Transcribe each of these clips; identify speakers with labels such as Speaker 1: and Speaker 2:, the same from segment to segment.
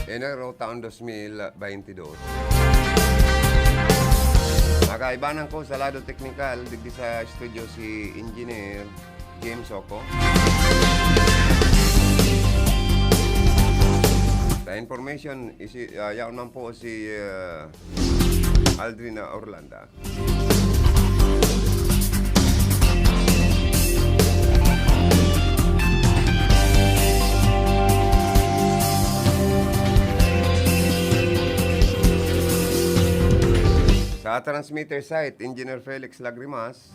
Speaker 1: Enero taon 2022. Nakaibanan ko sa lado teknikal digdi sa studio si Engineer James Oko. Sa information, yaon man po si Aldrina Orlando. Sa transmitter site, Engineer Felix Lagrimas.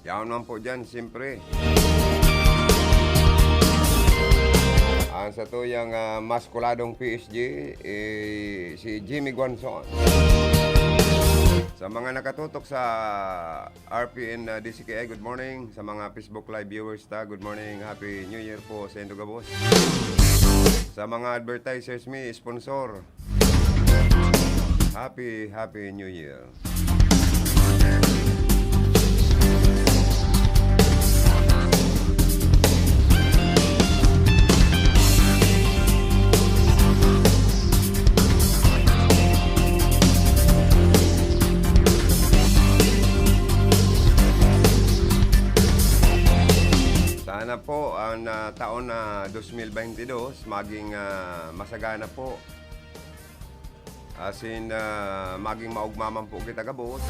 Speaker 1: Yaon man po dyan, siyempre. Ang sa tuyang maskuladong PSG, si Jimmy Guanzon. Sa mga nakatutok sa RPN DCKI, good morning. Sa mga Facebook Live viewers, good morning. Happy New Year po sa Indogabos. Sa mga advertisers, sponsor, Happy New Year. Sana po ang taon na 2022 maging masagana po. Asin maging maugmaman po kita gabos.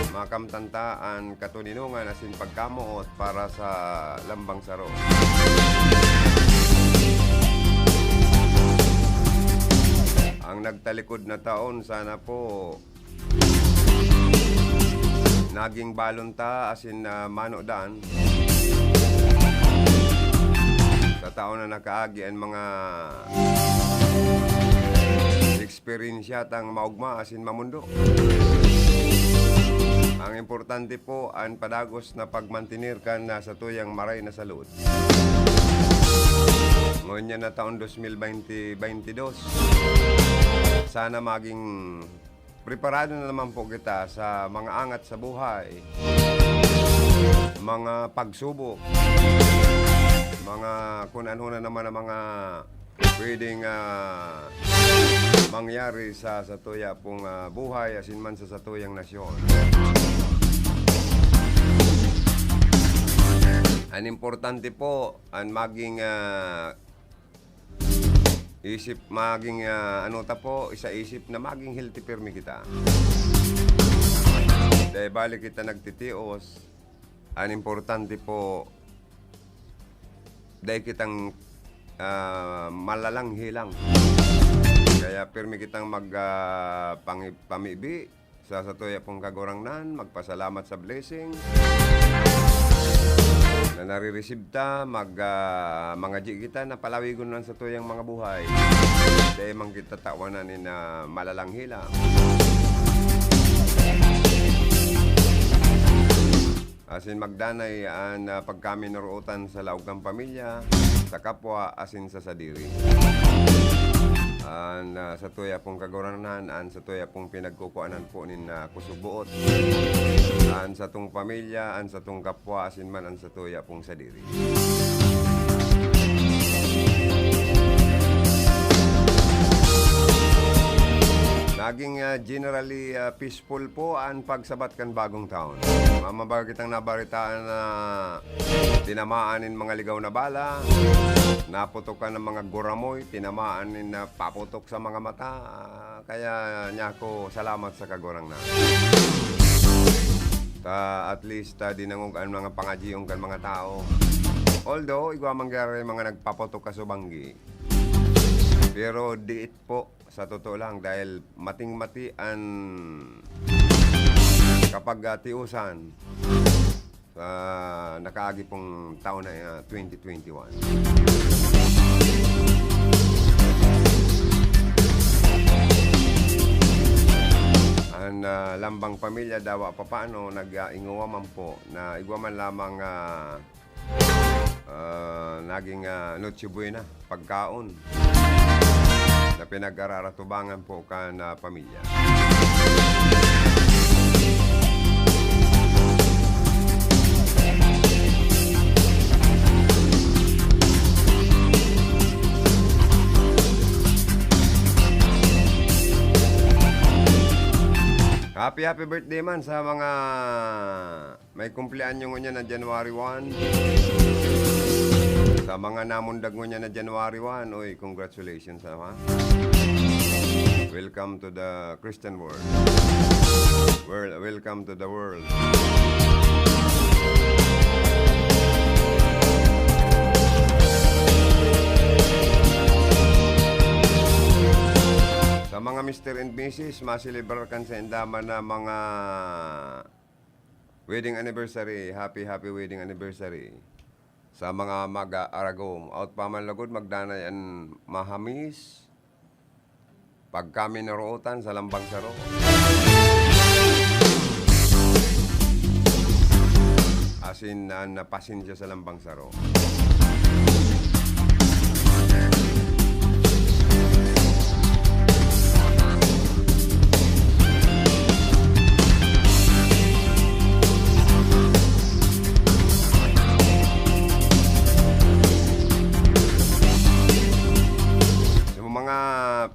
Speaker 1: Makamtantaan katuninungan asin pagkamuot para sa lambang saro. Ang nagtalikod na taon sana po naging balonta asin manodan. Sa taon na nakaagi ang mga eksperyensya tang maugma asin mamundo. Ang importante po ang padagos na pagmantinir kan sa tuyang maray na salud. Ngayon na taon 2022. Sana maging preparado na naman po kita sa mga angat sa buhay, mga pagsubok, mga kunan na naman ang mga pwedeng mangyari sa satuya pong buhay asin man sa satuyang nasyon. Ang importante po ang maging isip, maging isa isip na maging healthy permi kita. Dahil balik kita nagtitios, ang importante po dahil kitang malalang hilang. Kaya pirmi kitang pamibi sa satuya pong kagurangnan, magpasalamat sa blessing na nare-receive ta, mga di kita na palawigon lang sa tuyang mga buhay. Dahil mang kita tawanan na malalang hilang. Asin magdanay ang pagkami naruutan sa laog ng pamilya, sa kapwa, asin sa sadiri. Sa tuya pong kaguranan, sa tuya pong pinagkukuanan po nin kusubuot. Sa tong pamilya, sa tong kapwa, asin man sa tuya pong sadiri. Naging generally peaceful po ang pagsabat kan bagong taon. Mamabag kitang nabaritaan na tinamaanin mga ligaw na bala, naputokan ng mga guramoy, tinamaanin na paputok sa mga mata. Kaya niya ko salamat sa kagurang na. At least dinangog ang mga pangajiyong kan mga tao. Although, igwa mangyari mga nagpaputok ka subanggi. Pero diit po. Sa totoo lang, dahil mating-mati ang kapag tiusan sa nakaagi pong taon na 2021. Ang lambang pamilya dawa pa paano nag-inguwa man po na igwa man lamang naging Noche Buena, pagkaon na pinag-araratubangan po ka na pamilya. happy birthday man sa mga may kumpleanyo niya na January 1. Sa mga namundag mo niya na January 1, oy, congratulations ha. Welcome to the Christian world. Welcome to the world. Sa mga Mr. and Mrs., masilibrar kan sa indaman na mga wedding anniversary. Happy wedding anniversary. Sa mga mag-aragom, out pa man lagod, magdanay ang mahamis. Pag kami narootan sa lambang saro. Asin na napasin siya sa lambang saro.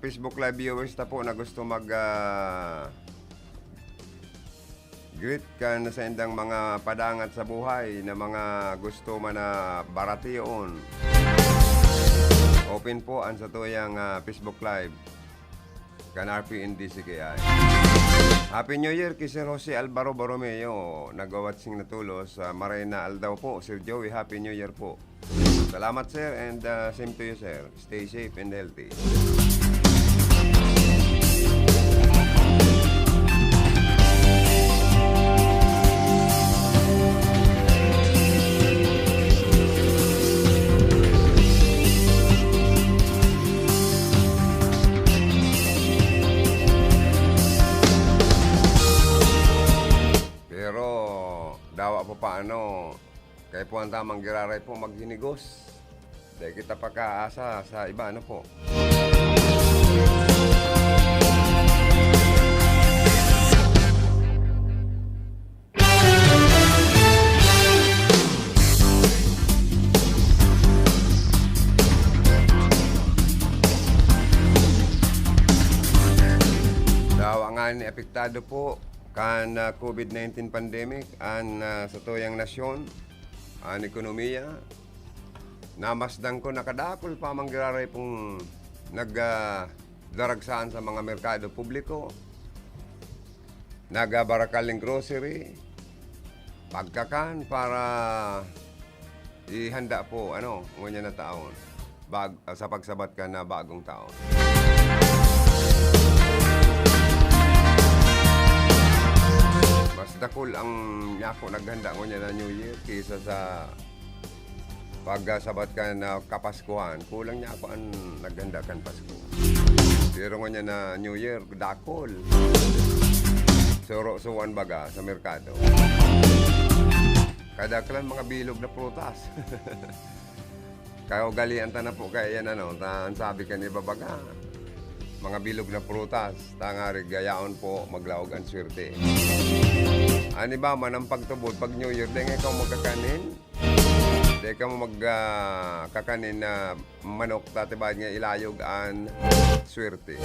Speaker 1: Facebook Live viewers na po na gusto greet ka na sa indang mga padangat sa buhay na mga gusto man na baratiyon. Open po ang sa tuyang Facebook Live kan RPND CKI. Happy New Year kay Sir Jose Alvaro Borromeo, nag-watching na tulos. Marina Aldaw po, Sir Joey, Happy New Year po. Salamat sir, and same to you sir. Stay safe and healthy. Dawa po paano, kaya po ang tamang giraray po maghinigos. Dahil kita pagkaasa sa iba, ano po. Dawa nga ni apektado po kan COVID-19 pandemic an sa tuyang nasyon, an ekonomiya. Namasdan ko nakadakol pa manggiraray pong nagdaragsaan sa mga merkado publiko, nagabarakaling grocery, pagkakan para ihanda po ngunya na taon sa pagsabat ka na bagong taon. Mas dakol ang yako naghanda ko niya na New Year kaysa sa pagsabat ka na Kapaskuhan. Kulang niya ako ang naghanda kan Pasko. Pero nga niya na New Year, dakol. Suwan baga sa merkado. Kadaklan mga bilog na prutas. Kaya ugalian ta na po kaya yan ang sabi ka ni babaga. Mga bilog na prutas, tangari gayaon po maglaog ang swerte. Ani ba man ang pagtubod pag New Year, dahil ikaw magkakanin? Dahil ka mo magkakanin na manok, tatibad nga ilayog ang swerte.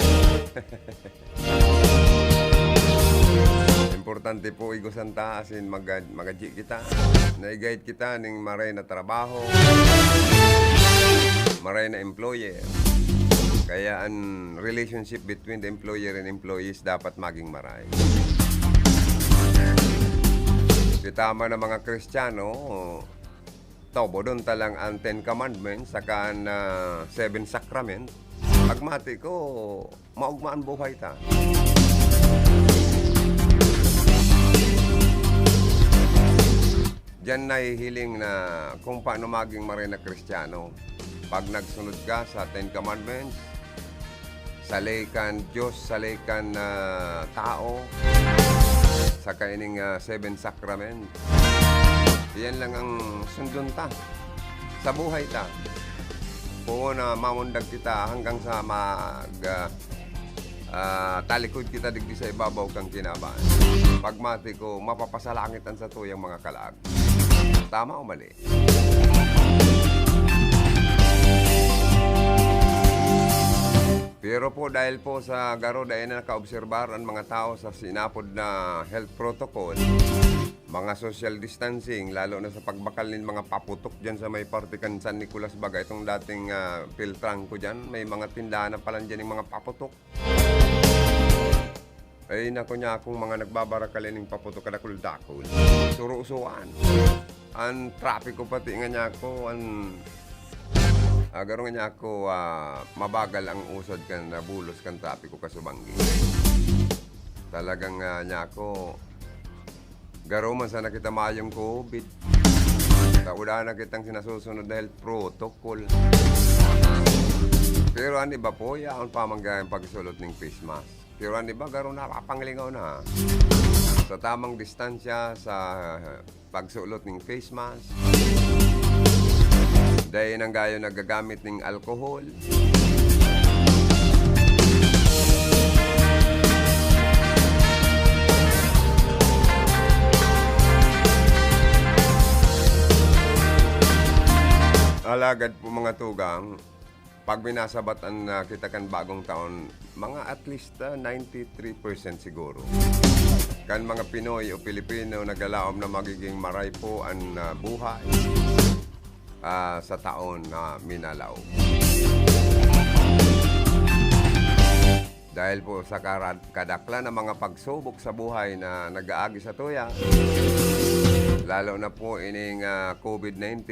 Speaker 1: Importante po igusan ta, asin magadji kita, na-guide kita ng maray na trabaho, maray na employer. Kaya ang relationship between the employer and employees dapat maging maray. Tama na mga Kristiyano, tobodon talang ang 10 Commandments saka ang 7 Sacrament. Pagmati ko, maugmaan buhay ta. Diyan nahihiling na kung paano maging maray na Kristiyano. Pag nagsunod ka sa 10 Commandments, salay kan Diyos, salay kan tao, sa kaining 7 Sacrament. Yan lang ang sundon ta sa buhay ta. Oo na mamundag kita hanggang sa talikod kita digdi sa ibabaw kang kinabaan. Pagmati ko, mapapasalangitan sa tuyang mga kalaag. Tama o mali? Pero Pero po dahil po sa garo dahil na nakaobserbar ang mga tao sa sinapod na health protocol, mga social distancing, lalo na sa pagbakal ng mga paputok dyan sa may partikan San Nicolas Baga, itong dating Piltrang ko dyan, may mga tindahan na pala dyan ng mga paputok. Ay nako niya akong mga nagbabarakalin ng paputok kadakul-dakul. Suro-usuan. Ang trapiko pati nga niya ako, garo nga niya ako, mabagal ang usod kan nabulos kan trapiko kasubanggi. Talagang niya ako, garo man sana kita mayong COVID. Tauda na kitang sinasusunod dahil protocol. Pero ano ba po, yaon pamanggayang pagsulot ng face mask. Pero ano ba, garo na papanglingaw na. Sa tamang distansya sa pagsulot ng face mask. Dahil nang gayo nagagamit ng alcohol. Alagad po mga tugang, pag binasabatan na kita kan bagong taon, mga at least 93% siguro. Kan mga Pinoy o Pilipino nagalaom na magiging maray po ang buhay sa taon na minalaw. Dahil po sa kadakla ng mga pagsubok sa buhay na nag-aagi sa tuya, lalo na po ining COVID-19,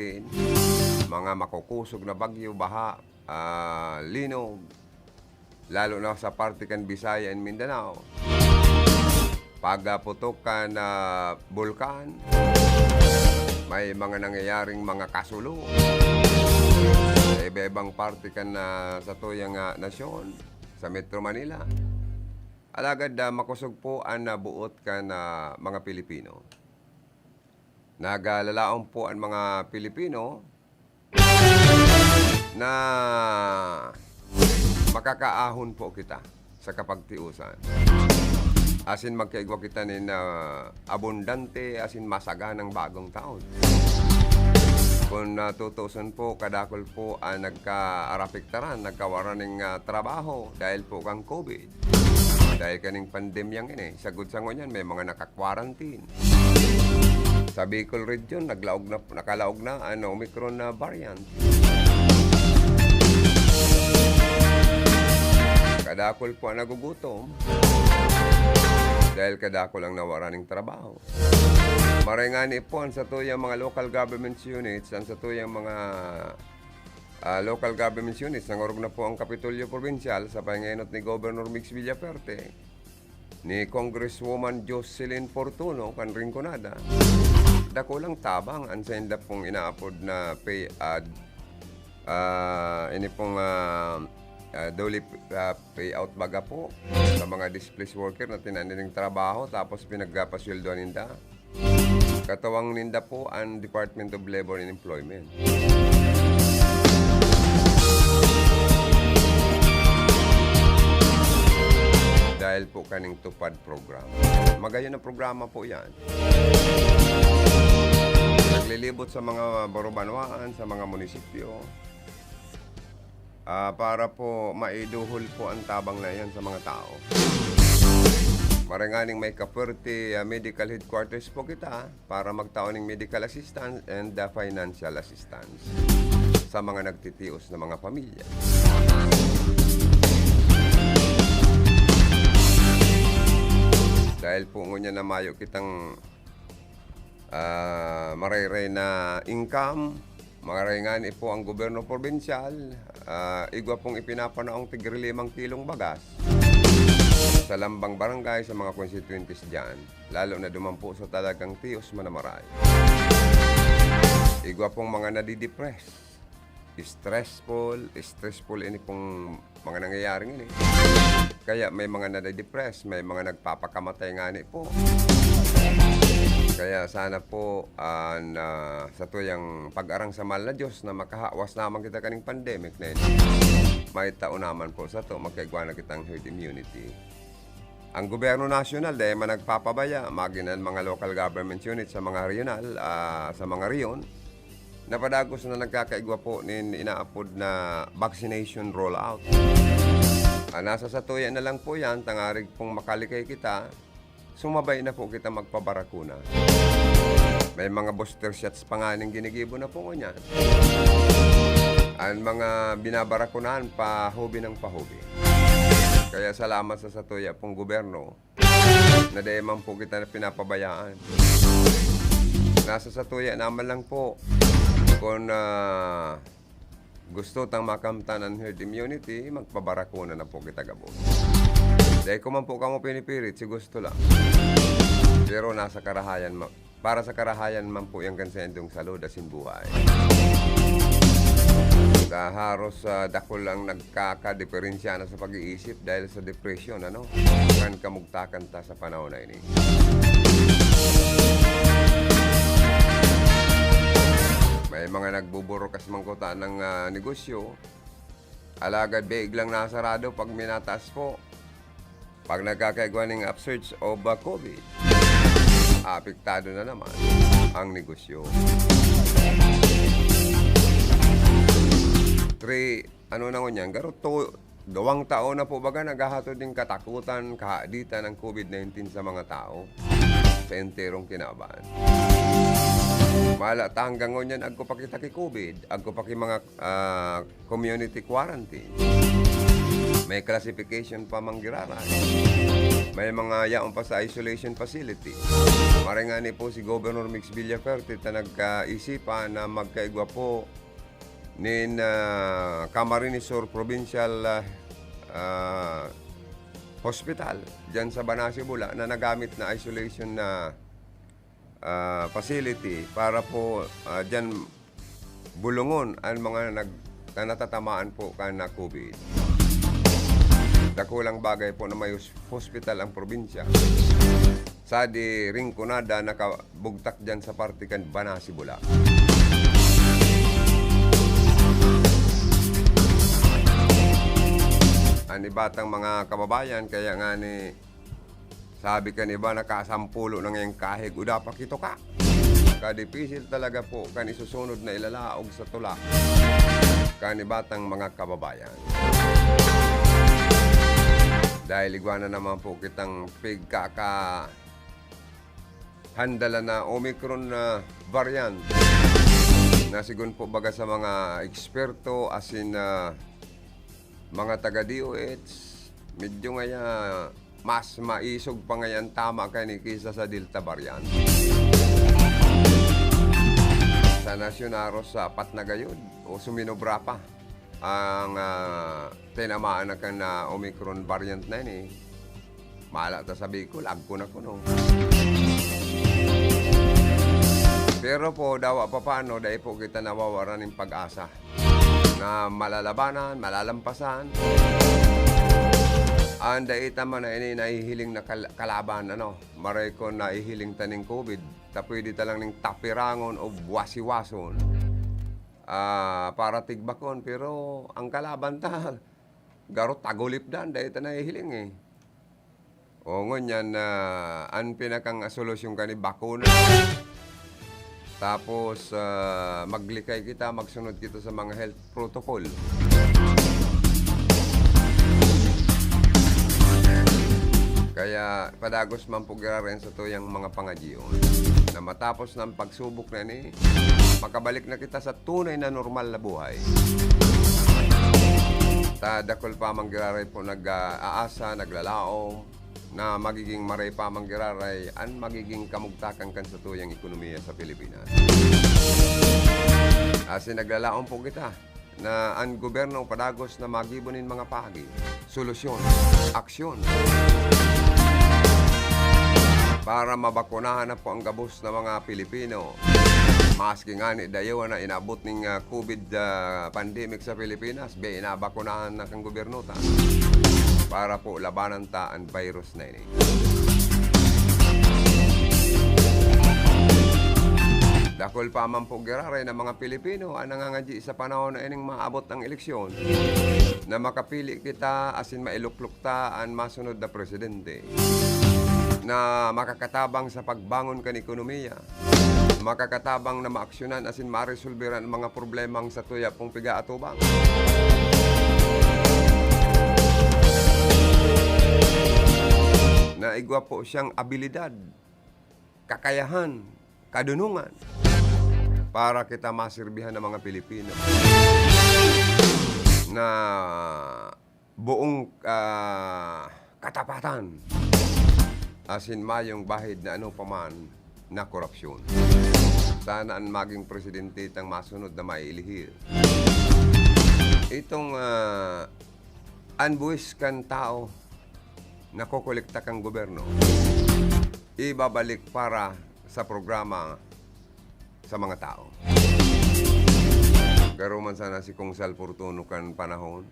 Speaker 1: mga makukusog na bagyo, baha, linog, lalo na sa partikan Bisaya and Mindanao, pagputok na bulkan, may mga nangyayaring mga kasulo sa iba-ibang partikan na sa tuyang nasyon, sa Metro Manila. Alagad makusog po ang nabuot ka na mga Pilipino. Nagalalaon po ang mga Pilipino na makakaahon po kita sa kapagtiusan. Asin magkaigwa kita nin abundante, asin masaganang bagong taon. Kung tutusan po, kadakol po nagka-arapiktaran, nagkawaran ng trabaho dahil po kang COVID. Dahil kaning pandemyang ini, sagod sa ngunyan, may mga naka-quarantine. Sa Bicol region, nakalaog na Omicron na variant. Kadakol po nagugutom. Dahil kadakol ang nawara ng trabaho. Marengani po ang sa tuyang mga local government units, ang sa tuyang mga local government units, nangorog na po ang Kapitolyo Provincial sa pangainot ni Governor Mix Villaferte, ni Congresswoman Jocelyn Fortuno, kan Rinconada. Dakulang tabang ang senda pong inaapod na pay ad, ini pong daily payout baga po sa mga displaced worker na tinanin ng trabaho tapos pinagpasweldoan ninda. Katawang ninda po ang Department of Labor and Employment. Dahil po kaning tupad program. Magayon na programa po yan. Naglilibot sa mga barubanwaan, sa mga munisipyo, para po maiduhol po ang tabang na yan sa mga tao. Maranganing may kaperte medical headquarters po kita para magtaon ng medical assistance and financial assistance sa mga nagtitios na mga pamilya. Dahil po ngunya na mayo kitang marayray na income, marayngani po ang gobyerno provincial, igwa pong ipinapanaong tigre 5 kilong bagas sa lambang barangay sa mga constituencies dyan, lalo na dumampo sa talagang tiyos manamaray. Igwa pong mga nadidepress, stressful ini pong mga nangyayaring ini. Kaya may mga nadidepress, may mga nagpapakamatay nga ni po. Kaya sana po sa tuyang pag-arang sa mahal na Diyos na makahawas naman kita kaning pandemic na ito. May taon naman po sa to, magkaigwa na kitang herd immunity. Ang gobyerno nasyonal dahil man nagpapabaya, maginan mga local government units sa mga regional, sa mga riyon, napadagos na nagkakaigwa po nin inaapod na vaccination rollout. Nasa satuya na lang po yan, tangarig pong makalikay kita, sumabay na po kita magpabarakuna. May mga booster shots pa nga ning ginigibo na po ngunyan. Ang mga binabarakunahan, pahubi ng pahubi. Kaya salamat sa satuya pong gobyerno na dayaman po kita na pinapabayaan. Nasa satuya naman lang po kung gusto tang makamtan ng herd immunity, magpabarakuna na po kita gabo. Dahil kung man po kamo pinipirit, si gusto lang. Pero nasa karahayan, para sa karahayan man po yung kansentong salud asin buhay. Haros dako lang nagkaka-diferensya na sa pag-iisip dahil sa depression, ano? Kan kamugtakan ta sa panahon na ini. May mga nagbuburo kas mangkuta ng negosyo. Alagad biglang nasarado pag minataas po. Pag nagkakaigwa ng upsurge of COVID, apektado na naman ang negosyo. 3, ano na ngunyan, garo to, 2 taon na po baga naghahatod ng katakutan, kahaditan ng COVID-19 sa mga tao sa enterong kinaban. Malata hanggang ngunyan, agko pa kita ki COVID, agko pa ki mga community quarantine. May classification pa manggiraran. May mga yaon pa sa isolation facility. Maringani po si Governor Mix Villaferte na nagkaisipan na magkaigwa po nin Camarines Sur Provincial Hospital dyan sa Banasibula na nagamit na isolation na facility para po dyan bulungon ang mga natatamaan po ka na COVID. Dakulang bagay po na may hospital ang probinsya. Sa di ringkunada nakabugtak dyan sa partikan Banasibula. Ani batang mga kababayan, kaya nga ni sabi ka ni ba nakasampulo ng yung kahig, uda pa kito ka. Kadipisil talaga po kan isusunod na ilalaog sa tula. Kani batang mga kababayan. Dahil igwana naman po kitang pigkaka handala na Omicron na variant na sigun po baga sa mga eksperto asin mga taga-DOH, medyo ngaya mas maisog pa ngayon tama kani kisa sa Delta variant. Sa Nacionaros sapat na gayon o suminobra pa ang tinamaan na kan Omicron variant na yun eh. Mahala ta sabi ko, lag ko na kuno. Pero po, dawa pa paano, dahil po kita nawawaran ng pag-asa na malalabanan, malalampasan. Anda itama na ini nahihiling na kalaban, ano, maray ko nahihiling taning COVID, tapwede talang ning tapirangon o wasiwason. Para tigbakon, pero ang kalaban ta, garo tagulip dan, dahil ta nahihiling eh. O ngunyan, ang pinakang solusyon ka ni bakuna. Tapos, maglikay kita, magsunod kita sa mga health protocol. Kaya, padagos man po rin sa tuyang mga pangadyon na matapos ng pagsubok na ni, makabalik na kita sa tunay na normal na buhay. Tadakol pa manggiraray po nag-aasa, naglalaong, na magiging maray pa manggiraray ang magiging kamugtakan kan sa tuyang ekonomiya sa Pilipinas. Kasi naglalaong po kita na ang gobyerno padagos na magibunin mga pagi, solusyon, aksyon para mabakunahan na po ang gabos na mga Pilipino. Maski nga ni dayawa na inabot ng COVID pandemic sa Pilipinas, inabakunahan na kang gobyerno ta para po labanan ta ang virus na ini. Dakol pa man po giraray ng mga Pilipino ang nangangadyi sa panahon na ining maabot ang eleksyon na makapili kita asin mailukluk ta ang masunod na presidente na makakatabang sa pagbangon kan ekonomiya, makakatabang na maaksyonan asin maresolberan ang mga problemang sa tuya pong piga-atubang. na igwa po siyang abilidad, kakayahan, kadunungan para kita masirbihan ng mga Pilipino na buong katapatan asin mayong bahid na ano paman na korupsyon. Sana ang maging presidente itang masunod na mailihir. Itong unbuwis kan tao na kukolekta kang gobyerno, ibabalik para sa programa sa mga tao. Garo man sana si Kong Sal Fortuno kan panahon.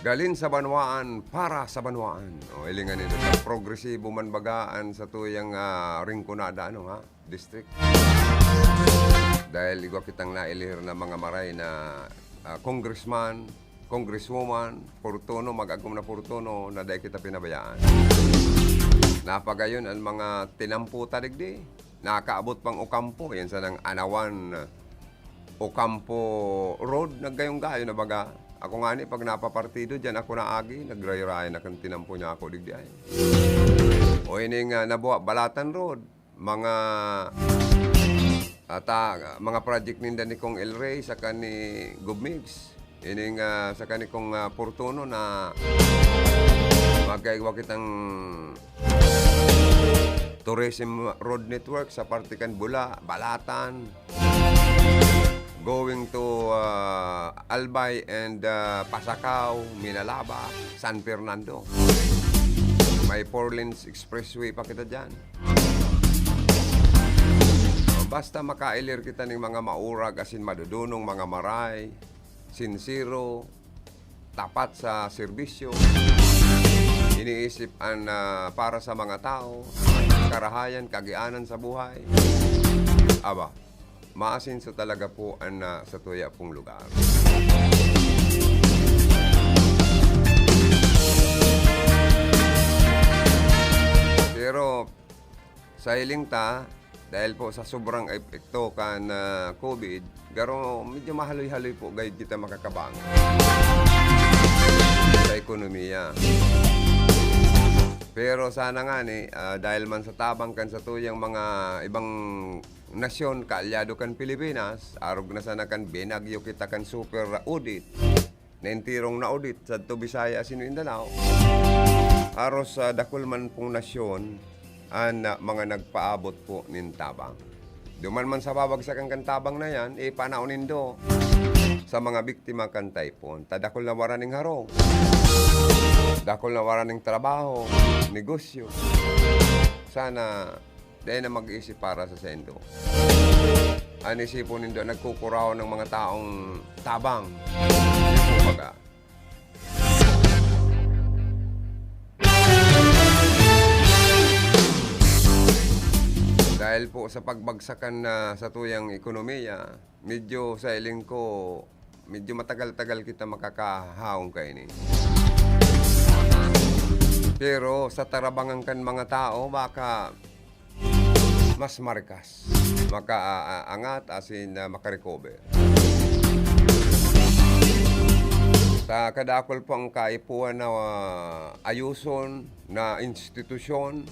Speaker 1: Galin sa banwaan para sa banwaan. O ilingan nito sa progresibo man bagaan sa tuyang ringkunada district. Dahil igwa kitang nailihir na mga maray na congressman, congresswoman, Fortuno, mag-agum na Fortuno na dahil kita pinabayaan. Napagayon ang mga tinamputa digdi. Nakaabot pang Ocampo. Yan sa nang Anawan Ocampo Road. Naggayong-gayo na baga. Ako nga ni, pag napapartido dyan, ako naagi. Nagray-ray na kang tinampo niya ako digdi ay. O ining nabuha, Balatan Road. Mga project ninda ni Kong El Rey sa kani Gubmigs. Ining sa kani Kong Fortuno na magkaiwa kitang tourism road network sa Partikan Bula, Balatan, going to Albay and Pasacao, Minalaba, San Fernando. May 4 lanes expressway pa kita dyan. Basta makailir kita ng mga maurag asin madudunong mga maray, sincero, tapat sa serbisyo, iniisip para sa mga tao, karahayan, kagianan sa buhay. Aba, maasinso talaga po sa tuya pong lugar. Pero sa hiling ta, dahil po sa sobrang epekto kan COVID, garo medyo mahaloy-haloy po gayud kita makakabang sa ekonomiya. Pero sana nga ni, dahil man sa tabang kan sa tuyang mga ibang nasyon, kaalyado kan Pilipinas, arog na sana kan binagyo kita kan super audit, naintirong na audit sa Bisaya asin Mindanao. Aros sa dakol man pong nasyon, mga nagpaabot po nin tabang. Duman man sa babagsakan kan tabang na yan, panaunin do sa mga biktima kan typhoon. Tadakol na waraning harong, dakol na waraning trabaho, negosyo. Sana dahil na mag-iisip para sa sendo. Anisipon nindo nagkukuraw ng mga taong tabang. Kumbaga, dahil po sa pagbagsakan sa tuyang ekonomiya, medyo sa iling ko, medyo matagal-tagal kita makakahaong kayo ni. Pero sa tarabangan kan mga tao, baka mas marikas, makaangat asin makarecover. Sa kadakol po ang kaipuan na ayuson na institusyon,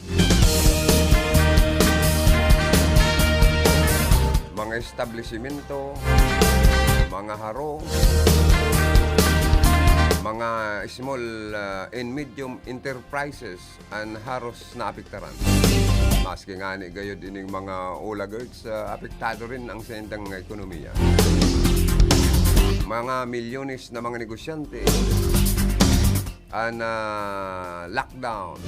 Speaker 1: mga establishmento, mga haro, mga small and medium enterprises ang haros na apektaran. Maski nga ni gayod ining mga ulagers, apektado rin ang sendang ekonomiya. Mga milyones na mga negosyante ang lockdown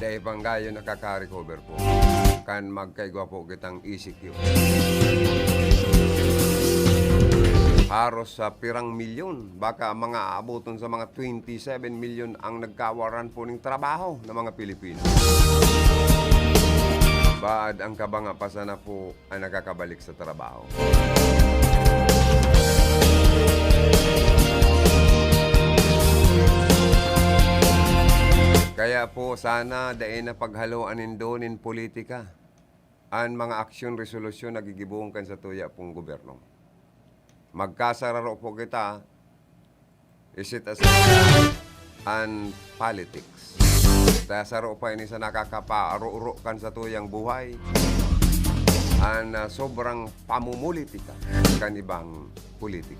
Speaker 1: dahil panggayo nakaka-recover po. Kan magkaigwa po kitang ECQ. Haros sa pirang milyon, baka mga abuton sa mga 27 milyon ang nagkawaran po ng trabaho ng mga Pilipino. Baad ang kabanga pa sana po ang nakakabalik sa trabaho. Kaya po sana dahil na paghaloan nindonin politika ang mga aksyon, resolusyon na gigibungkan sa tuya pong gobyerno. Magkasararo po kita, isit as and politics. Tasaro pa ini sa nakakaparo-uro kan sa tuyang buhay. Sobrang pamumulitika kan ibang politik.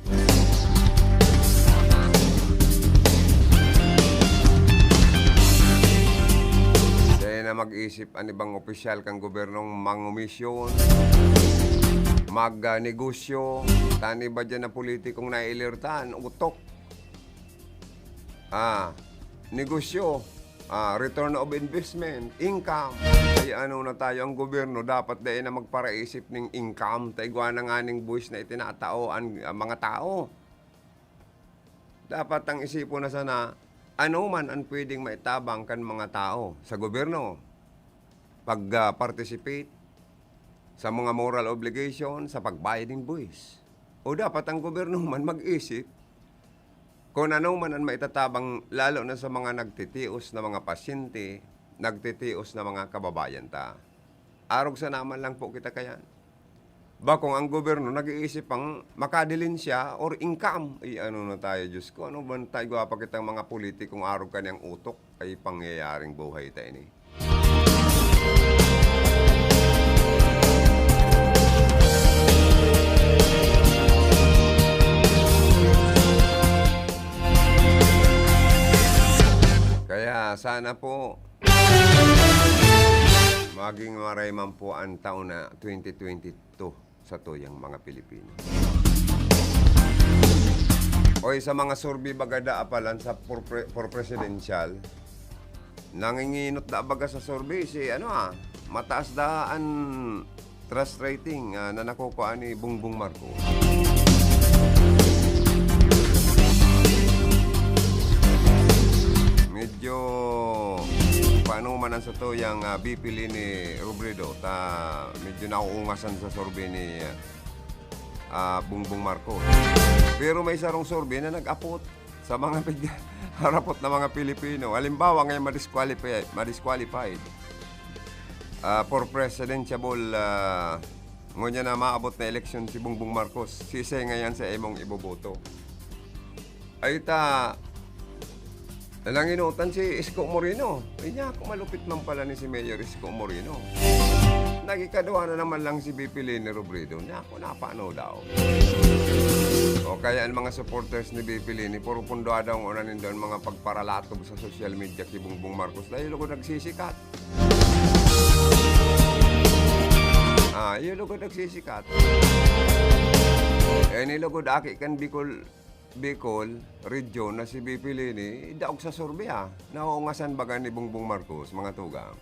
Speaker 1: Dahil na mag-isip ang ibang opisyal kang gobernong mangumisyon, magnegosyo, tani ba dyan na politikong nailirtan, utok. Negosyo, return of investment, income. Ay na tayo ang gobyerno, dapat dahil na magparaisip ng income, taigwa na nga ng buwis na itinatao ang mga tao. Dapat ang isipon na sana, ano man ang pwedeng maitabang kan mga tao sa gobyerno. Pag-participate sa mga moral obligation, sa pagbayad ng buwis. O dapat ang gobyerno man mag-isip kung ano man ang maitatabang, lalo na sa mga nagtitios na mga pasyente, nagtitios na mga kababayan ta. Arog sa naman lang po kita kayan. Ba kung ang gobyerno nag-iisip pang makadilin siya or income, ay na tayo, Diyos ko, ano ba tayo pa kitang mga politikong arog kanyang utok ay pangyayaring buhay tayo ni. Kaya sana po maging marayman po ang taon na 2022 sa tuyang mga Pilipino. Oy, sa mga survey bagada apalan sa for presidential, nanginginot da baga sa survey si mataas daan trust rating na nakukuha ni Bongbong Marcos. Medyo paano man sa to yung bipili ni Robredo medyo nauungasan sa survey ni Bongbong Marcos. Pero may sarong survey na nag-apot sa mga harapot na mga Pilipino. Halimbawa ngayon madisqualified for presidential ngunya na maabot na eleksyon si Bongbong Marcos. Sisay ngayon sa imong iboboto. Ay nanginutan si Isko Moreno. Ay niya, kung malupit man pala ni si Mayor Isko Moreno. Nagikadawa na naman lang si BP Leni Robredo. Niya, kung paano daw. O kaya ang mga supporters ni BP Leni, puro pundoa daw ang unanin doon mga pagparalatob sa social media kay Bongbong Marcos. Dahil lugo nagsisikat. Yung lugo nagsisikat. Nilugod aki kan Bicol region na si BP Leni, daog sa survey nauungasan baga ni Bongbong Marcos, mga tugang.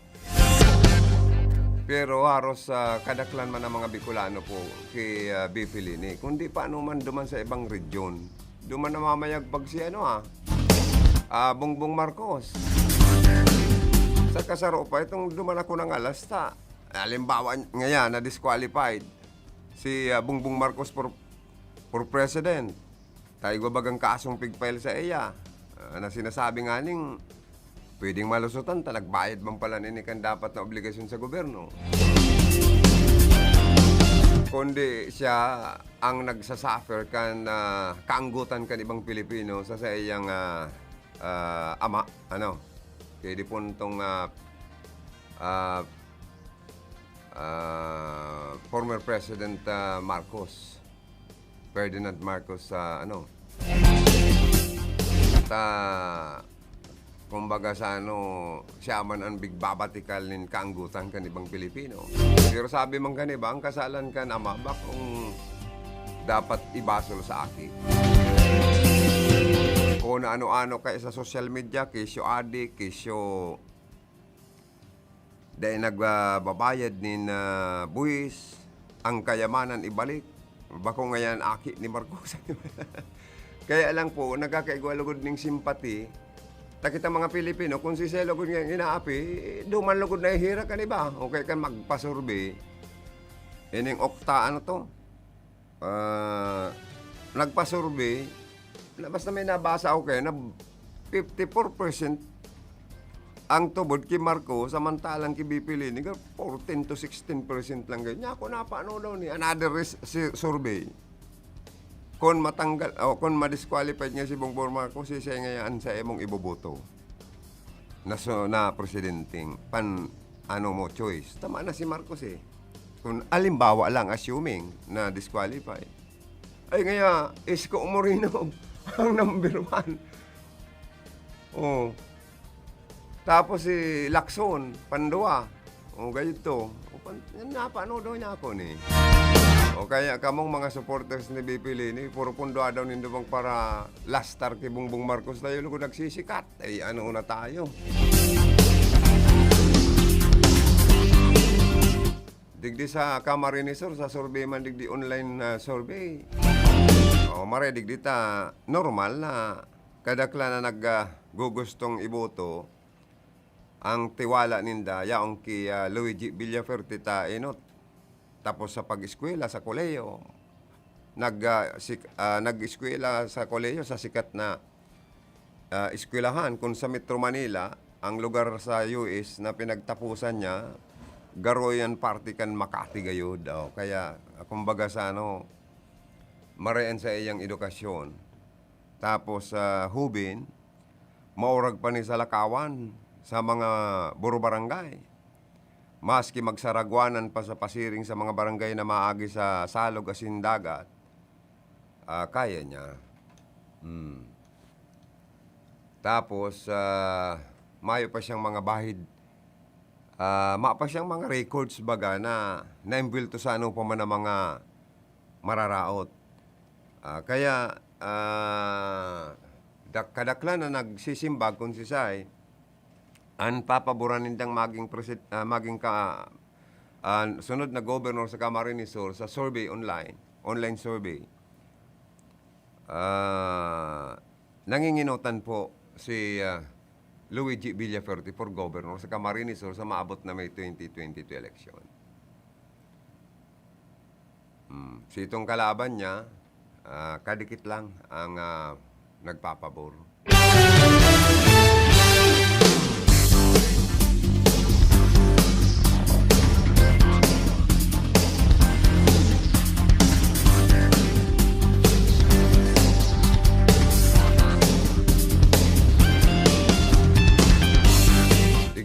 Speaker 1: Pero haros kadaklan man ang mga Bicolano po kay BP Leni. Kundi paano man duman sa ibang region, duman na mamayag pag si Bongbong Marcos. Sa kasaro pa, itong duman ako ng alas halimbawa ngayon na disqualified si Bongbong Marcos for president. Tayo bagang kasong pigpile sa iya na sinasabi nga ning pwedeng malusutan, nagbayad man pala ninikan dapat na obligasyon sa gobyerno. Kundi siya ang nagsasuffer kan kaanggutan kan ibang Pilipino sa iyang ama, kaya di puntong former President Marcos. Ferdinand Marcos kumbaga sa siya man ang bigbabatikal nin kaanggutan kan ibang Pilipino. Pero sabi man kaniba, ang kasalan kan ama, kung dapat ibasol sa akin. Kung ano-ano kaya sa social media, kisyo adik, kisyo dahil nagbabayad nin buwis, ang kayamanan ibalik. Bako ngayon aki ni Marcos. Kaya lang po, nagkakaigwalugod ng simpati. Takita mga Pilipino, kung si Selugod ngayon inaapi, duman lugod na ihira ka ba? Okay ka magpasurvey. Ining okta, nagpasurvey, basta may nabasa ako na 54% ang tubod kay Marcos, samantalang kay BP Leni, 14 to 16% lang ganyan. Ako paano daw ni another survey. Kung matanggal, kung madisqualified nga si Bongbong Marcos, siya ngayon sa imong iboboto. na presidenteng ano mo choice. Tama na si Marcos eh. Kung alimbawa lang, assuming na disqualified. Ay kaya, Isko Moreno ang number 1. Oh. Tapos si Lacson, Pandua. O ganito. Napano daw niya ako ni. O kaya kamong mga supporters ni BP Lini, puro Pandua daw nindo bang para last star kay Bongbong Marcos tayo lugo nagsisikat. Ay ano na tayo. Digdi sa Camarinesor, sa survey man digdi online survey. O mare digdi ta normal na kadakla na naggugustong iboto ang tiwala ninda yaong ki Luigi Villafuerte ta inot. Tapos sa pag-eskwela sa kolehiyo, nag-eskwela sa kolehiyo sa sikat na eskwelahan kung sa Metro Manila, ang lugar sa US na pinagtapusan niya, Garoyan Party kan Makati gayo daw. Kaya kumbaga sa mareen sa iyang edukasyon. Tapos sa Hubin, maurag pa ni sa Lakawan sa mga buro barangay. Maski magsaragwanan pa sa pasiring sa mga barangay na maagi sa salog asin dagat, kaya niya. Tapos, mayo pa siyang mga bahid. Pa siyang mga records baga na na-imbuilt sa ano pa man ng mga mararaot. Kaya, kadakla na nagsisimbag kung si Say, ang papaboran nindang maging sunod na governor sa Camarinesor sa survey online survey. Nanginginutan po si Luigi Villafuerte for governor sa Camarinesor sa maabot na May 2022 election. Si itong kalaban niya, kadikit lang ang nagpapabor.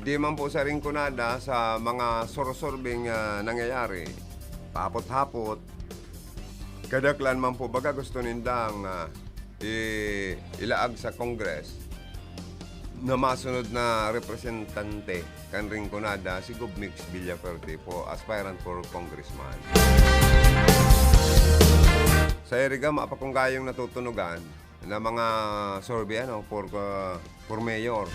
Speaker 1: Di man po sa ringkunada sa mga sorsorbing nangyayari, papot-hapot, kadaklan man po baga gusto nindang ilaag sa Congress na masunod na representante kan ringkunada si Gobmix Villafuerte po, aspirant for congressman. Sa iriga, maapakong gayong natutunugan na mga survey for mayor.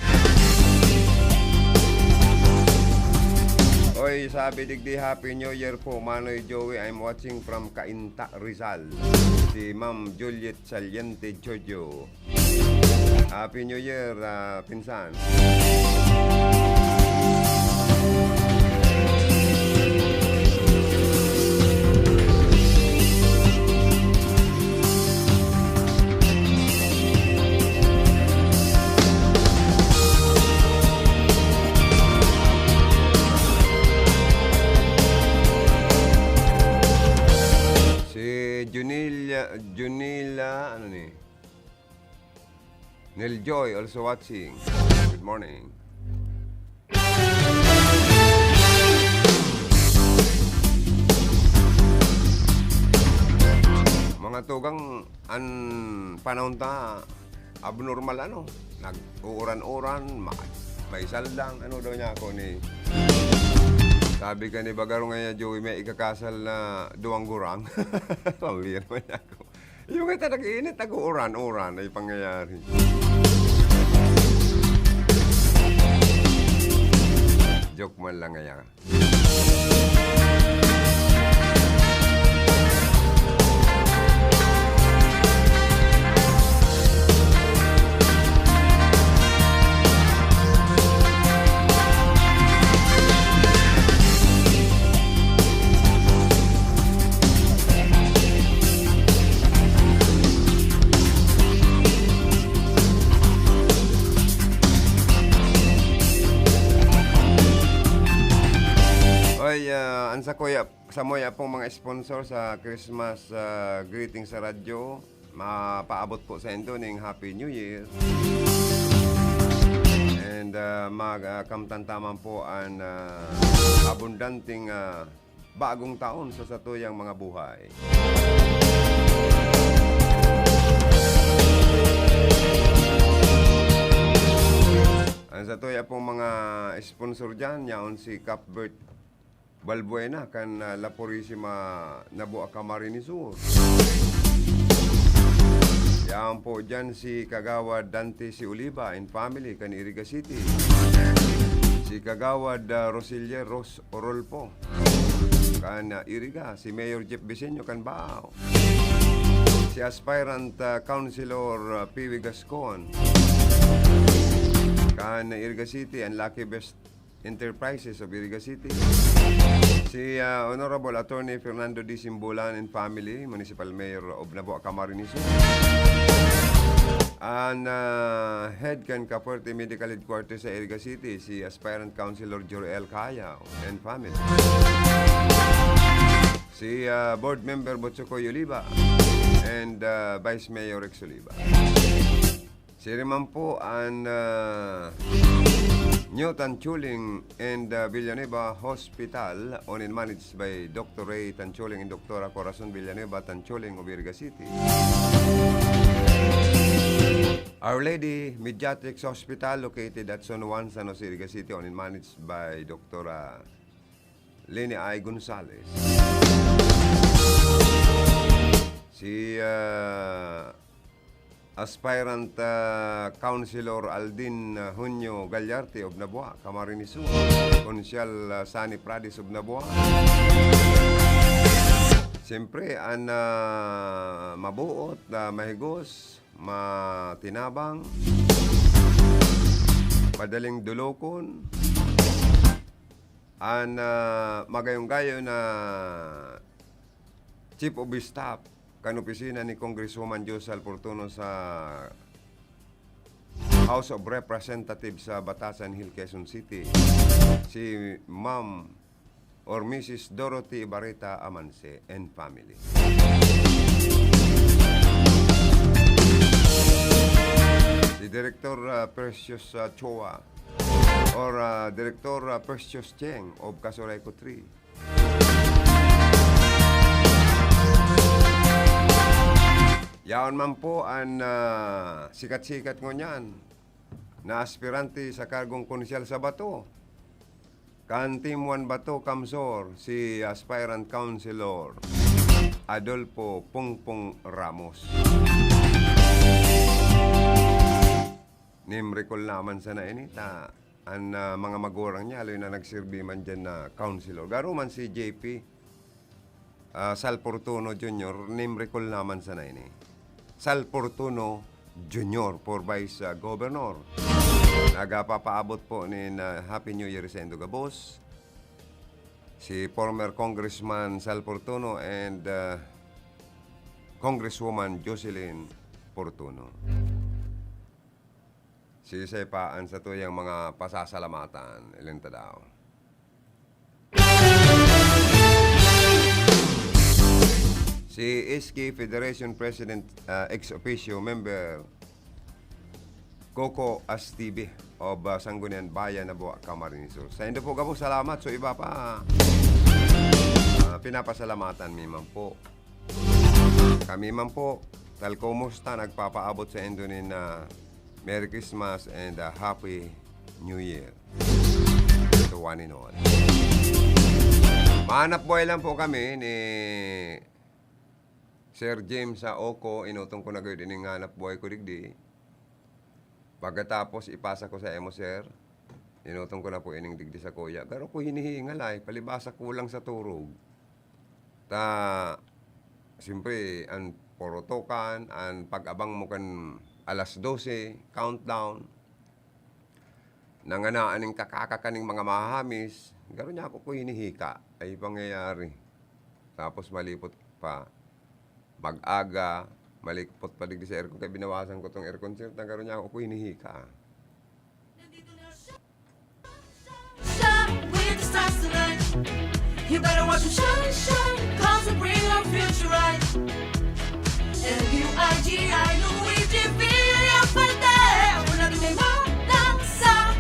Speaker 1: Oy, sabi digdi Happy New Year po, Manoy Joey. I'm watching from Cainta, Rizal. Si Ma'am Juliet Saliente Jojo. Happy New Year, pinsan. Junila, Niljoy also watching. Good morning. Mga tugang panahon ta abnormal nag-uuran-uran, may saldang, daw niya ako ni. Sabi ka ni Bagaro ngayon, Joey, may ikakasal na duwang gurang. Pambira mo niya ako. Yung nga nag-iinit, nag-uuran-uran ay pangyayari. Joke man lang ngayon. Sa moya pong mga sponsor sa Christmas greeting sa radyo, mapaabot po sa endo ng Happy New Year. And kamtantaman po ang abundanting bagong taon sa satuyang mga buhay. Ang satuya pong mga sponsor dyan, yaon si Cuthbert Balbuena kan La Purisima Nabu'a Camarines Sur. Yaon po dyan si Kagawad Dante si Oliva and family kan Iriga City. Si Kagawad Rosilier Ros Orolpo kan Iriga. Si Mayor Jeff Vicenio kan Bao. Si Aspirant Councilor Piwi Gascon kan Iriga City and Lucky Best Enterprises of Iriga City. Si Honorable Attorney Fernando D. Simbulan and family, Municipal Mayor of Nabu'a Camarines Sur. And Head kan Kapuerte Medical Headquarters sa Iriga City, si Aspirant Councilor Joriel Caya and family. Si Board Member Botsokoy Oliva and Vice Mayor Rex Oliva. Si Riman po ang New Tanchuling and Villanueva Hospital owned and managed by Dr. Ray Tanchuling and Dr. Corazon Villanueva Tanchuling of Iriga City. Our Lady Mediatrix Hospital located at Zone 1, San Jose, Iriga City owned and managed by Dr. Leni I. Gonzalez. Si Aspirant Councilor Aldin Junio Galyarte of Nabu'a Camarines Sur. Konsyal Sani Pradis of Nabu'a. Siyempre, ang mabuot, mahigos, matinabang, madaling dulokon, ang magayong-gayo na Chief of Staff kan opisina ni Congresswoman Josal Portuno sa House of Representatives sa Batasan Hill, Quezon City, si Ma'am or Mrs. Dorothy Barreta Amance and family. Si Director Precious Choa or Director Precious Cheng of Casoreco 3. Yaon man po ang sikat-sikat ngo niyan na aspirante sa kargong konsyal sa Bato. Kan Team 1 Bato Kamsor, si Aspirant Councilor Adolfo Pongpong Ramos. Nimrecall naman sana inita ang mga magurang niya, aloy na nagsirbi man dyan na councilor. Garo man si JP Sal Portuno Jr., nimrecall naman sana ini. Sal Portuno Jr. for Vice Governor. Nagapapaabot po ni Happy New Year sa Indogabos. Si former Congressman Sal Portuno and Congresswoman Jocelyn Portuno. Sisipaan sa tuyang mga pasasalamatan. Ilan daw. Si SK Federation President ex officio member Coco Astibi of Sangguniang Bayan Nabu'a Camarines Sur. Sa Indo po ka po, salamat. So iba pa pinapasalamatan mi man po. Kami man po, tal kumusta nagpapaabot sa Indo na Merry Christmas and Happy New Year to one and all. Mahanap buhay lang po kami ni Sir James sa Oko, inutong ko na gawin din ng hanap buhay ko digdi. Pagkatapos ipasa ko sa emo, sir, inutong ko na po ining digdi sa kuya. Garo ko hinihingal ay, palibasa kulang sa turog. Siyempre, ang porotokan, ang pag-abang mo kan alas 12, countdown, nanganaan ng kakakakaning mga mahahamis, garo niya ako hinihika, ay pangyayari. Tapos malipot pa. Mag-aga, malikpot pa digdi sa aircon, kaya binawasan ko tong aircon, sir, nagkaroon niya ako hinihika. With the stars tonight, you better watch them shine, cause we bring our future right. L-U-I-G-I, Luigi Villa, Falde, una de mi manda sa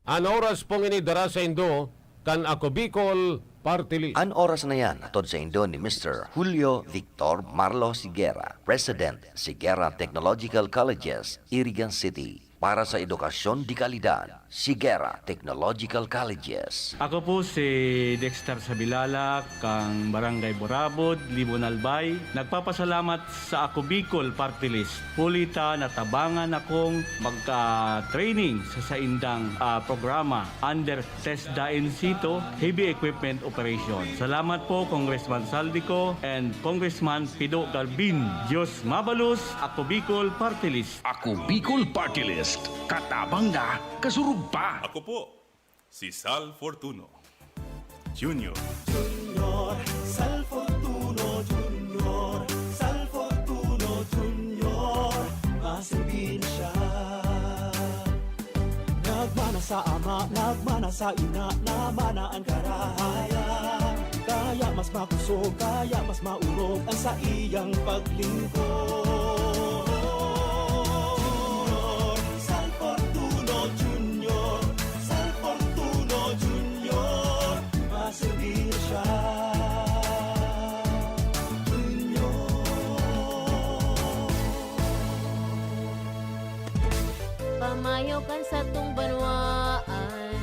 Speaker 2: An oras pong inidara sa Indo, kan ako Bicol Party List.
Speaker 3: An oras na yan, atod sa Indo ni Mr. Julio Victor Marlo Sigera, President, Sigera Technological Colleges, Irigan City. Para sa edukasyon di kalidad, Sigera Technological Colleges.
Speaker 4: Ako po si Dexter Sabilala, kang Barangay Borabod, Libon Albay. Nagpapasalamat sa Ako Bicol Party List. Pulita natabangan akong magka-training sa saindang programa under TESDA in situ Heavy Equipment Operation. Salamat po Congressman Saldico and Congressman Pido Galvin. Diyos mabalus, Ako Bicol Party List.
Speaker 5: Ako Bicol Party List. Katabang na, kasurug pa.
Speaker 6: Ako po, si Sal Fortuno Jr.
Speaker 7: Sal Fortuno Jr. Sal Fortuno Jr. Masilbin siya. Nagmana sa ama, nagmana sa ina, namana ang karahaya. Kaya mas makusog, kaya mas maurog ang sa iyang paglingkod. Sal Fortuno Jr. Sal Fortuno Jr. Masilbin siya.
Speaker 8: Pamayo kan sa tung banwaan,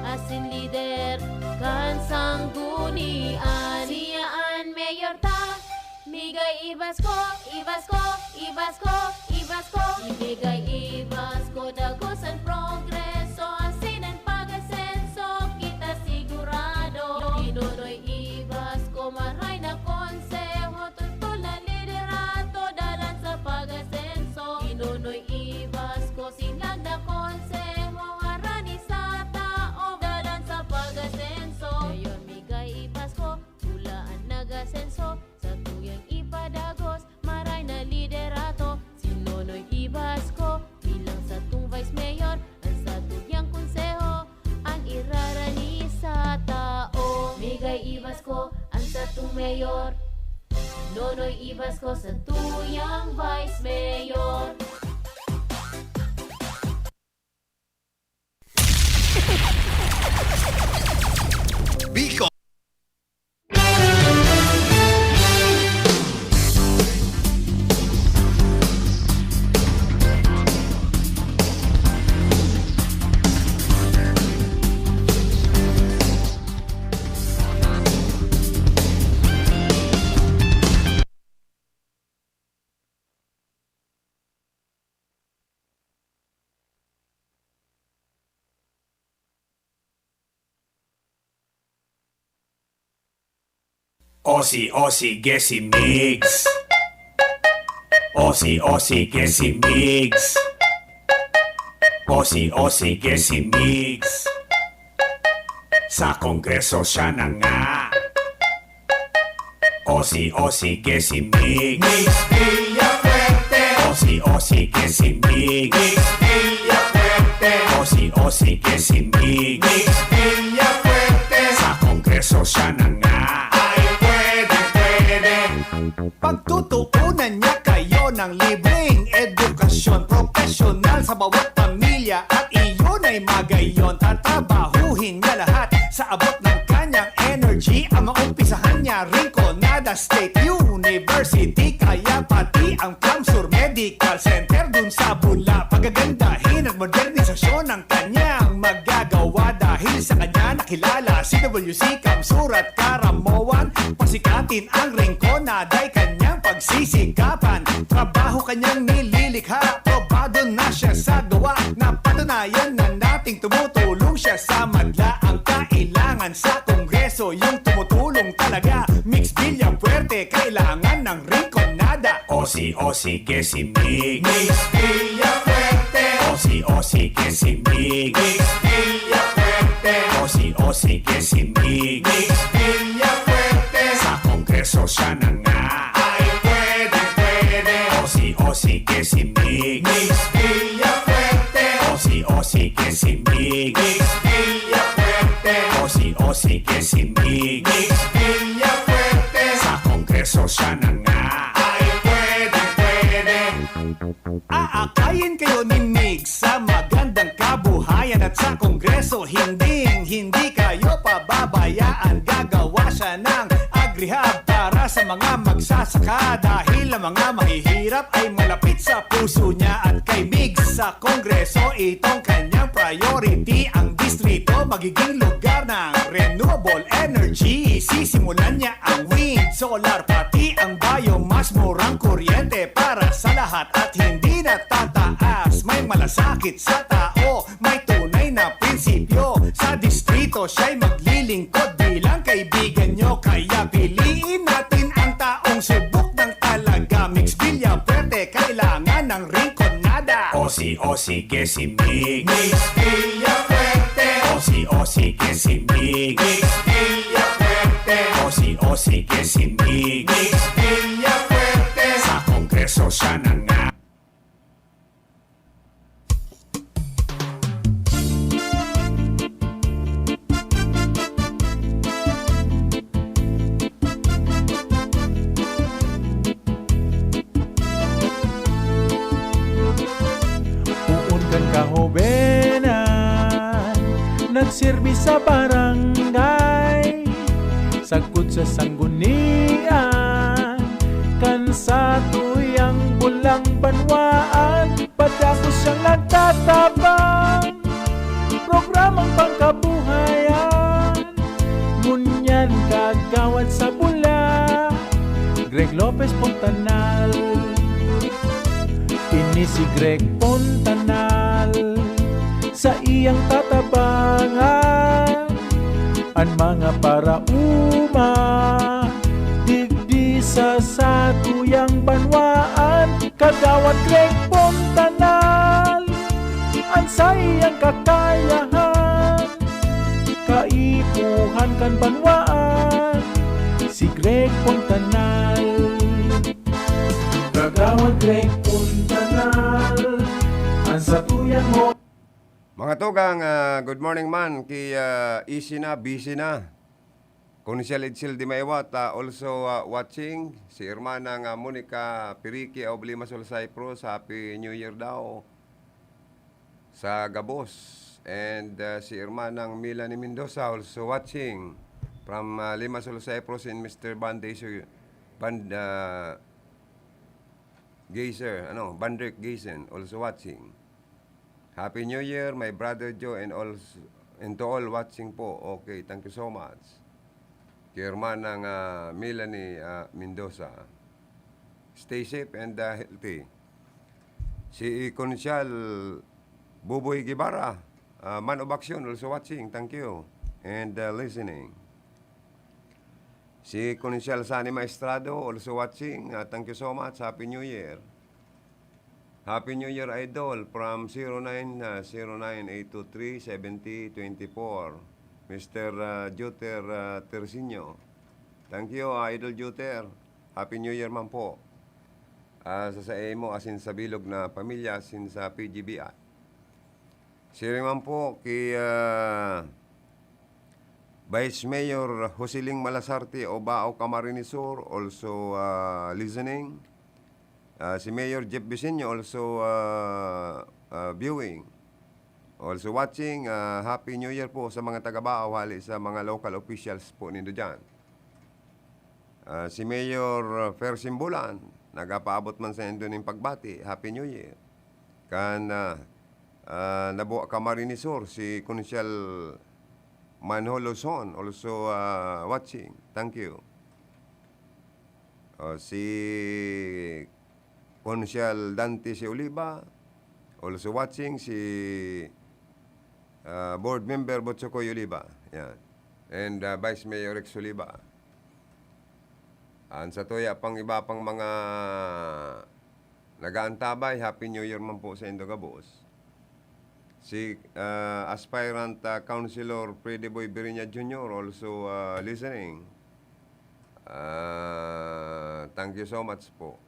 Speaker 8: asin lider kan sanggunian. Siyaan mayor ta, migay ibas ko, ibas ko, ibas ko, ibas ko. Ibigay ibas ko, dagosan progreso, asin ang pag-asenso, kita sigurado. Inunoy ibas ko, maray na konseho, tutol na liderato, dalan sa pag-asenso. Inunoy ibas ko, silag na konseho, harani sa tao, dalan sa pag-asenso. Ngayon migay ibas ko, tulaan nag-asenso, sa tuyang ipadagos, maray na liderato. Sinunoy ibas ko, bilang sa tung vice mayor, ang sa tuyang konseho, ang irarani sa tao. Migay ibas ko, ang sa tung mayor, nonoy ibas ko sa tuyang vice mayor.
Speaker 5: Bicol.
Speaker 7: Osi, Osi, Gesi Mix. Osi, Osi, Gesi Mix. Osi, Osi, Gesi Mix. Sa kongreso siya na nga. Osi, Osi, Gesi Mix. Mix Villafuerte. Osi, Osi, Gesi Mix. Mix Villafuerte. Osi, Osi, Gesi Mix. Mix Villafuerte. Sa kongreso siya na nga. Pagtutuunan niya kayo ng libreng edukasyon profesional sa bawat pamilya at iyon ay magayon. Tatabahuhin niya lahat sa abot ng kanyang energy. Ang maumpisahan niya Rinconada State University, kaya pati ang Plamsur Medical Center dun sa Bula. Pagagandahin at modernisasyon ng kanyang magagawa dahil sa kanya nakilala si WC Kamsur at Karamoan. Pasikatin ang Rinconada ay kanyang pagsisikapan. Trabaho kanyang nililikha, probado na siya sa gawa. Napatunayan na nating tumutulong siya sa madla. Ang kailangan sa kongreso, yung tumutulong talaga. Mix Villafuerte, kailangan ng Rinconada. Osi, Osi, Gesi Mix. Mix Villafuerte. Osi, Osi, Gesi Mix. Mix Villafuerte. Osi, Osi, Gesi Mix. Mix Villafuerte. Sa kongreso siya na nga. Ay pwede, pwede. Osi, Osi, Gesi Mix. Mix Villafuerte. Osi, Osi, Gesi Mix. Mix Villafuerte. Osi, Osi, Gesi Mix. Mix Villafuerte. Sa kongreso siya na nga. Ay pwede, pwede. Aakayin kayo ni Mix sa magandang kabuhayan at sa kongreso pagrehab para sa mga magsasaka. Dahil ang mga mahihirap ay malapit sa puso niya. At kay Migs sa Kongreso, itong kanyang priority. Ang distrito magiging lugar ng renewable energy. Sisimulan niya ang wind, solar, pati ang biomass. Murang kuryente para sa lahat at hindi na tataas. May malasakit sa tao, may tunay na prinsipyo. Sa distrito siya'y maglilingkod bilang kaibigan nyo. Kaya piliin natin ang taong subok ng talaga. Mix Villafuerte, kailangan ng rinconada. Osi que si Mix Villafuerte. Osi que si Mix Villafuerte. Osi que si Mix Villafuerte. Sa Kongreso siya na nga.
Speaker 9: Uunkan kahobenan, nagserbi sa barangay, sagkod sa sanggunian, kan sa tuyang bulang banwaan, padako siyang nagtatabang, programang pangkabuhayan, ngunyan kagawad sa bula, Greg Lopez Pontanal. Ini si Greg Pontanal, sa iyang tatabangan, ang mga parauma, digdi sa tuyang banwaan, kagawad Greg Pontanal, ang sa iyang kakayahan, kaipuhan kan banwaan, si Greg Pontanal. Kagawad Greg Pontanal, ang sa tuyang mo.
Speaker 1: Mga tugang, good morning man. Easy na, busy na. Konsyal Itzel Di Maywat, also watching. Si Hermana Monica Piriki of Limassol, Cyprus. Happy New Year daw. Sa Gabos. And si Hermana Melanie Mendoza also watching. From Limassol, Cyprus in Mr. Bandrik Gaysen also watching. Happy New Year, my brother Joe, and to all watching po. Okay, thank you so much. Kay Hermanang Melanie Mendoza. Stay safe and healthy. Si Konsyal Buboy Gibara, man of action, also watching. Thank you. And listening. Si Konsyal Sani Maestrado, also watching. Thank you so much. Happy New Year. Happy New Year, Idol, from 0909-823-7024. Mr. Juter Tersinio. Thank you, Idol Juter. Happy New Year man po. Sa mo, asin sa bilog na pamilya, asin sa PGBI. Siri man po kay Vice Mayor Josiling Malasarte o Bao Camarines Sur, also listening. Si Mayor Jeff Vicenio also viewing, also watching. Happy New Year po sa mga taga-Bao, hali sa mga local officials po nindo dyan. Si Mayor Fer Simbulan, nagapaabot man sa indo ng pagbati. Happy New Year. Kan Nabuo Camarines Sur, si Konsyal Manolo Son, also watching. Thank you. Si Konsyal Dante si Oliva, also watching. Si board member Botsokoy Oliva, yan. And Vice Mayor Rex Oliva. Sa tuya pang iba pang mga nagaantabay, Happy New Year man po sa Indogabos. Si aspirant Councilor Freddy Boy Berinya Jr. also listening. Thank you so much po.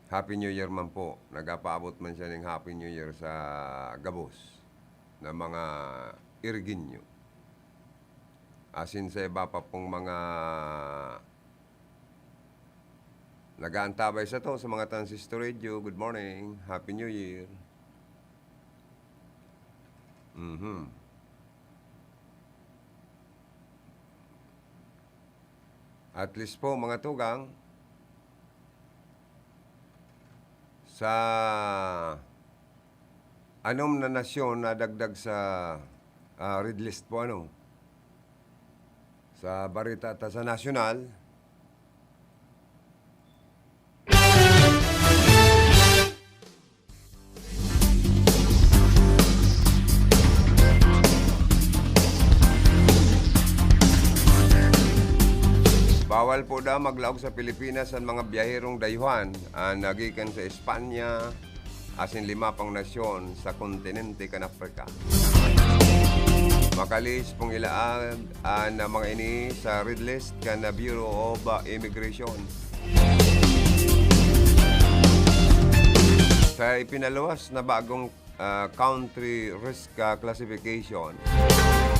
Speaker 1: Happy New Year man po. Nagapaabot man siya ng Happy New Year sa Gabos na mga Irginyo. Asin sa iba pa pong mga nagaantabay sa to sa mga transistor radio. Good morning. Happy New Year. At least po mga tugang, sa anom na nasyon na dagdag sa red list po sa barita at sa nasyonal, bawal po daw maglaog sa Pilipinas ang mga biyaherong dayuhan nagikan sa Espanya, asin 5 pang nasyon sa kontinente kan Afrika. Makalis pong ilaag na mga ini sa red list kan na Bureau of Immigration. Sa ipinaluwas na bagong country risk classification,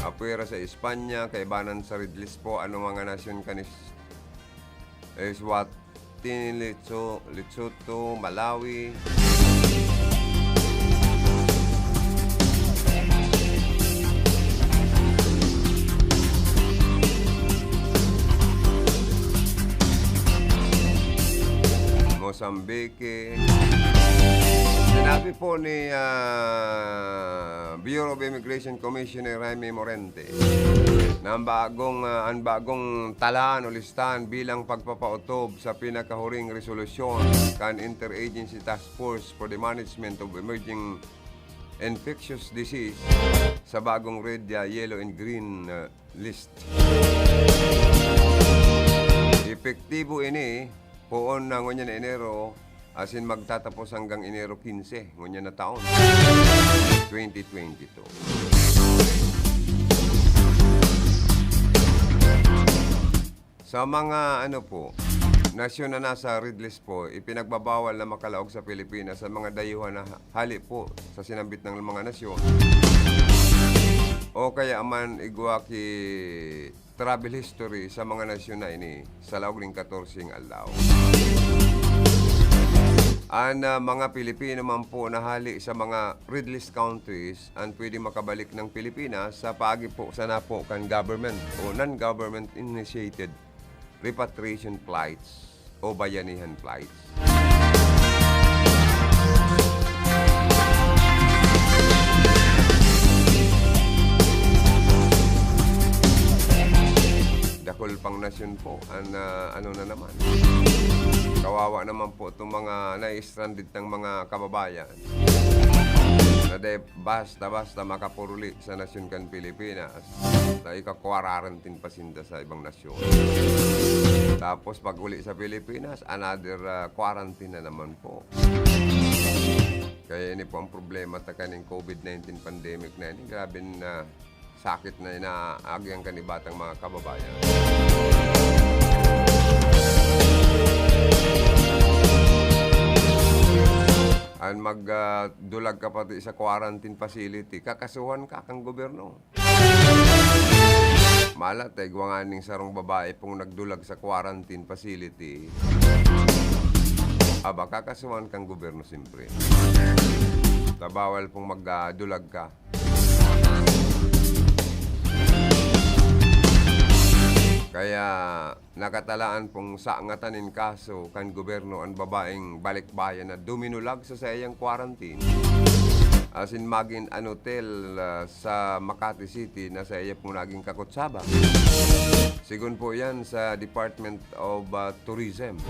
Speaker 1: apwera sa Espanya, kaibanan sa red list po mga nasyon kanis Eswatini, Lesotho, Malawi. Mozambique. Sinabi po ni Bureau of Immigration Commissioner Jaime Morente na ang bagong talaan o listahan bilang pagpapautob sa pinakahuring resolusyon kan Interagency Task Force for the Management of Emerging Infectious Disease sa bagong red, yellow, and green list. Epektibo ini poon na ngunyan na Enero, asin magtatapos hanggang Enero 15, ngunyan na taon, 2022. Sa mga nasyon na nasa red list po, ipinagbabawal na makalaog sa Pilipinas sa mga dayuhan na hali po sa sinambit ng mga nasyon. O kaya man igwa ki travel history sa mga nasyon na ini sa laog ng 14 alaw. Mga Pilipino man po nahali sa mga red list countries ang pwede makabalik ng Pilipinas sa paagi po sa napo kan government o non-government initiated repatriation flights o bayanihan flights. Dakol pang nasyon po na naman. Kawawa naman po itong mga na-stranded ng mga kababayan na basta makapuruli sa nasyon kan Pilipinas na ikakwarantin pasinda sa ibang nasyon. Tapos pag uli sa Pilipinas, another quarantine na naman po. Kaya ini po ang problema ta kaning COVID-19 pandemic na ini. Grabe na sakit na inaagyang kanibatang mga kababayan. Ang magdulag ka pati sa quarantine facility, kakasuhan ka kang gobyerno. Malat ay guwanganing sarong babae pong nagdulag sa quarantine facility. Kakasuhan kang gobyerno simpre. Tabawal pong magdulag ka. Kaya nakatalaan pong saangatanin kaso kan gobyerno ang babaeng balikbayan na duminulag sa sayang quarantine. Asin maging an hotel sa Makati City na sa iya pong naging kakutsaba. Sigun po yan sa Department of Tourism.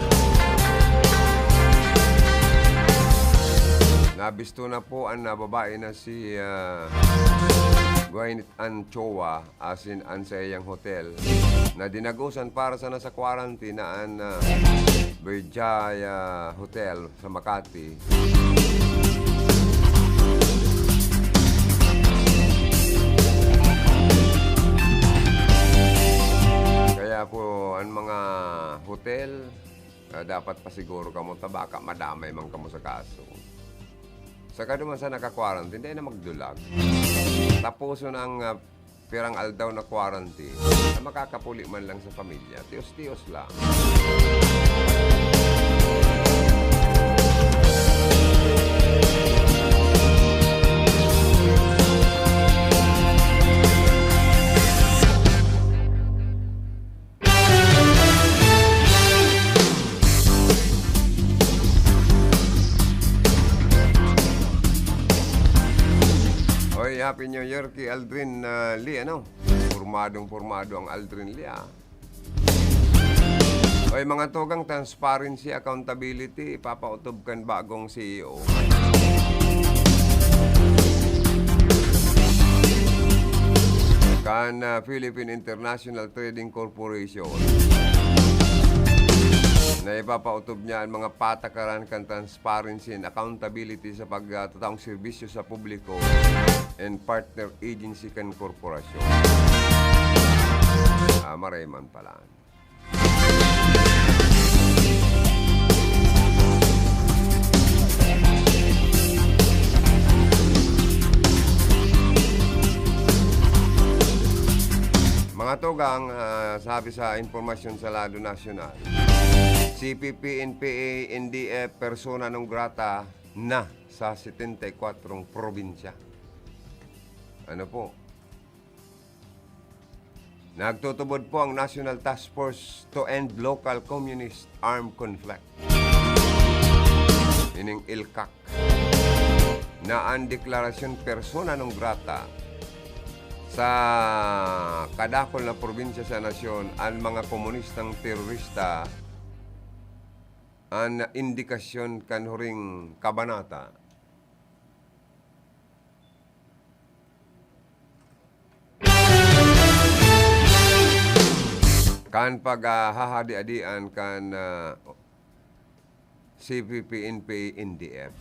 Speaker 1: Nabisto na po ang babae na si Gwyneth Anchoa asin an sa iyang hotel na dinagusan para sana sa quarantine na ang Berjaya Hotel sa Makati. Kaya po ang mga hotel dapat pasiguro kamo tabaka madamay man kamo sa kaso. Saka duman sa naka-quarantine, hindi na magdulag. Tapos ang pirang aldaw na quarantine, na makakapuli man lang sa pamilya. Tiyos-tiyos lang. Happy New Year kay Aldrin Lee, ano? Pormadong-pormado ang Aldrin Lee, ah. Oy, mga tugang transparency, accountability, ipapautob kan bagong CEO. Kan Philippine International Trading Corporation na ipapautob niya ang mga patakaran kan transparency and accountability sa pagtataong serbisyo sa publiko and partner agency kan korporasyon. Marayman pala. Mga tugang, sabi sa informasyon sa Lado Nasyonal, CPP, NPA, NDF, persona non grata na sa 74 probinsya. Ano po? Nagtutubod po ang National Task Force to End Local Communist Armed Conflict, meaning ILCAC, na ang deklarasyon persona non grata sa kadakol na probinsya sa nasyon ang mga komunistang terorista ang indikasyon kanhuring kabanata kan paghahadi-adian kan CPP, NPA, NDF.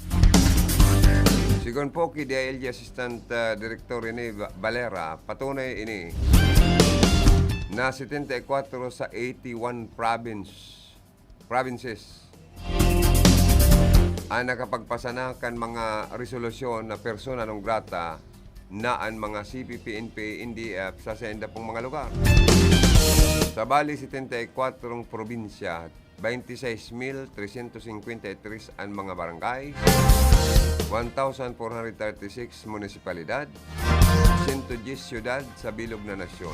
Speaker 1: Sigon po kay DILG Assistant Director ini Valera, patunay ini na 74 sa 81 provinces ang nakapagpasanakan mga resolusyon na persona non grata na ang mga CPP, NPA, NDF sa senda pong mga lugar. Sa bali 74 probinsya, 26,353 ang mga barangay, 1,436 munisipalidad, 110 syudad sa bilog na nasyon.